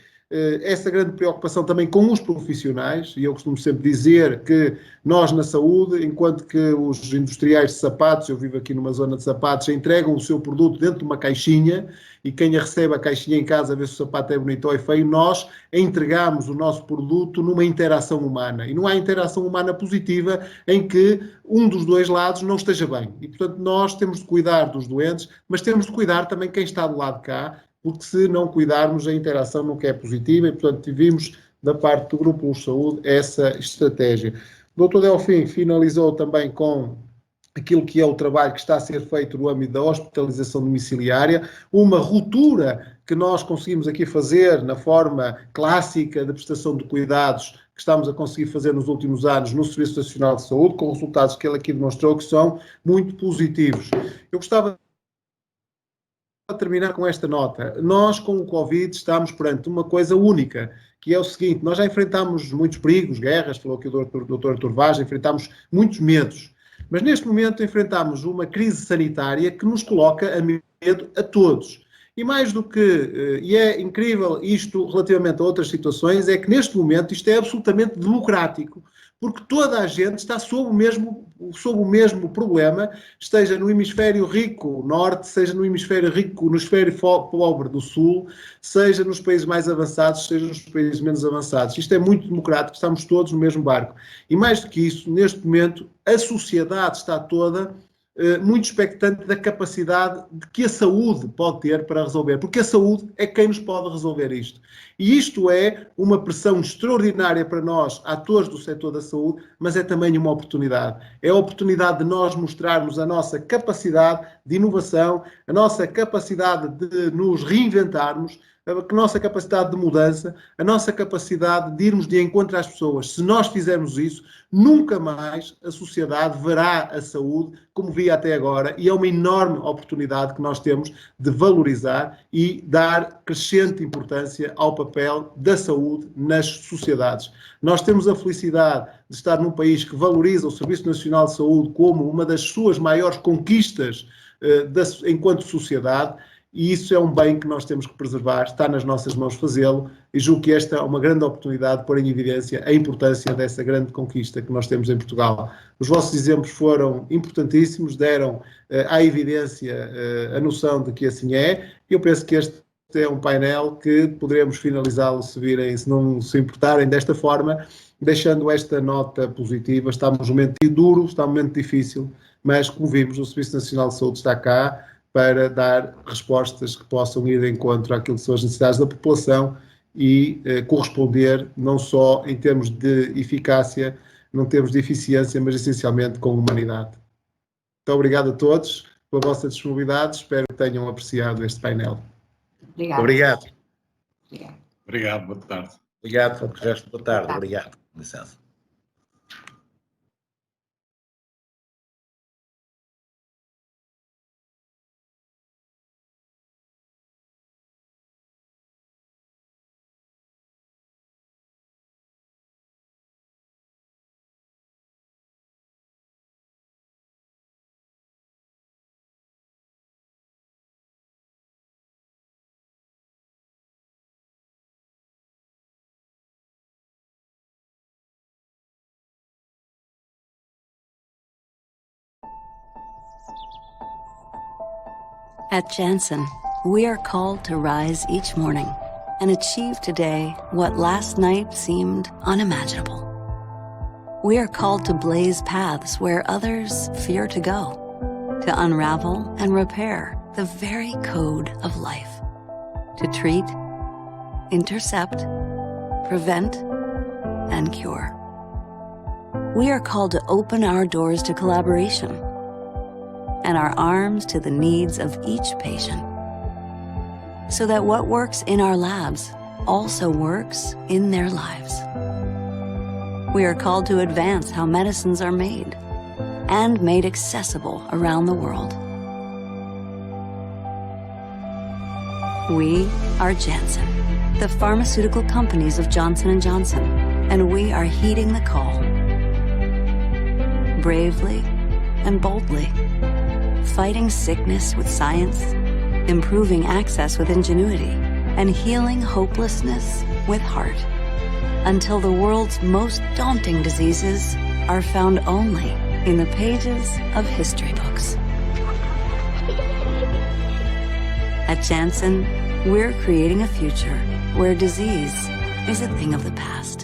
essa grande preocupação também com os profissionais, e eu costumo sempre dizer que nós na saúde, enquanto que os industriais de sapatos, eu vivo aqui numa zona de sapatos, entregam o seu produto dentro de uma caixinha, e quem recebe a caixinha em casa a ver se o sapato é bonito ou é feio, nós entregamos o nosso produto numa interação humana, e não há interação humana positiva em que um dos dois lados não esteja bem, e portanto nós temos de cuidar dos doentes, mas temos de cuidar também quem está do lado de cá, porque se não cuidarmos a interação nunca é positiva, e portanto tivemos da parte do Grupo Luz Saúde essa estratégia. O Dr. Delfim finalizou também com aquilo que é o trabalho que está a ser feito no âmbito da hospitalização domiciliária, uma ruptura que nós conseguimos aqui fazer na forma clássica de prestação de cuidados que estamos a conseguir fazer nos últimos anos no Serviço Nacional de Saúde, com resultados que ele aqui demonstrou que são muito positivos. Eu gostava de terminar com esta nota. Nós, com o Covid, estamos perante uma coisa única, que é o seguinte: nós já enfrentámos muitos perigos, guerras, falou aqui o Dr. Artur Vaz, enfrentámos muitos medos, mas neste momento enfrentamos uma crise sanitária que nos coloca a medo a todos. E mais do que, e é incrível isto relativamente a outras situações, é que neste momento isto é absolutamente democrático, porque toda a gente está sob o mesmo problema, esteja no hemisfério rico norte, seja no hemisfério rico, no hemisfério pobre do sul, seja nos países mais avançados, seja nos países menos avançados. Isto é muito democrático, estamos todos no mesmo barco. E mais do que isso, neste momento, a sociedade está toda muito expectante da capacidade de que a saúde pode ter para resolver, porque a saúde é quem nos pode resolver isto. E isto é uma pressão extraordinária para nós, atores do setor da saúde, mas é também uma oportunidade. É a oportunidade de nós mostrarmos a nossa capacidade de inovação, a nossa capacidade de nos reinventarmos, a nossa capacidade de mudança, a nossa capacidade de irmos de encontro às pessoas. Se nós fizermos isso, nunca mais a sociedade verá a saúde como via até agora, e é uma enorme oportunidade que nós temos de valorizar e dar crescente importância ao papel da saúde nas sociedades. Nós temos a felicidade de estar num país que valoriza o Serviço Nacional de Saúde como uma das suas maiores conquistas enquanto sociedade, e isso é um bem que nós temos que preservar, está nas nossas mãos fazê-lo, e julgo que esta é uma grande oportunidade de pôr em evidência a importância dessa grande conquista que nós temos em Portugal. Os vossos exemplos foram importantíssimos, deram à evidência a noção de que assim é, e eu penso que este é um painel que poderemos finalizá-lo se não se importarem desta forma, deixando esta nota positiva. Estamos num momento duro, está um momento difícil, mas como vimos, o Serviço Nacional de Saúde está cá para dar respostas que possam ir de encontro àquilo que são as necessidades da população e corresponder não só em termos de eficácia, não termos de eficiência, mas essencialmente com humanidade. Muito obrigado a todos, pela vossa disponibilidade. Espero que tenham apreciado este painel. Obrigada. Obrigado. Obrigada. Obrigado, boa tarde. Obrigado, resto boa tarde. Obrigado. Com licença. At Janssen, we are called to rise each morning and achieve today what last night seemed unimaginable. We are called to blaze paths where others fear to go, to unravel and repair the very code of life, to treat, intercept, prevent, and cure. We are called to open our doors to collaboration and our arms to the needs of each patient, so that what works in our labs also works in their lives. We are called to advance how medicines are made and made accessible around the world. We are Janssen, the pharmaceutical companies of Johnson & Johnson, and we are heeding the call. Bravely and boldly, fighting sickness with science, improving access with ingenuity, and healing hopelessness with heart, until the world's most daunting diseases are found only in the pages of history books. At Janssen, we're creating a future where disease is a thing of the past.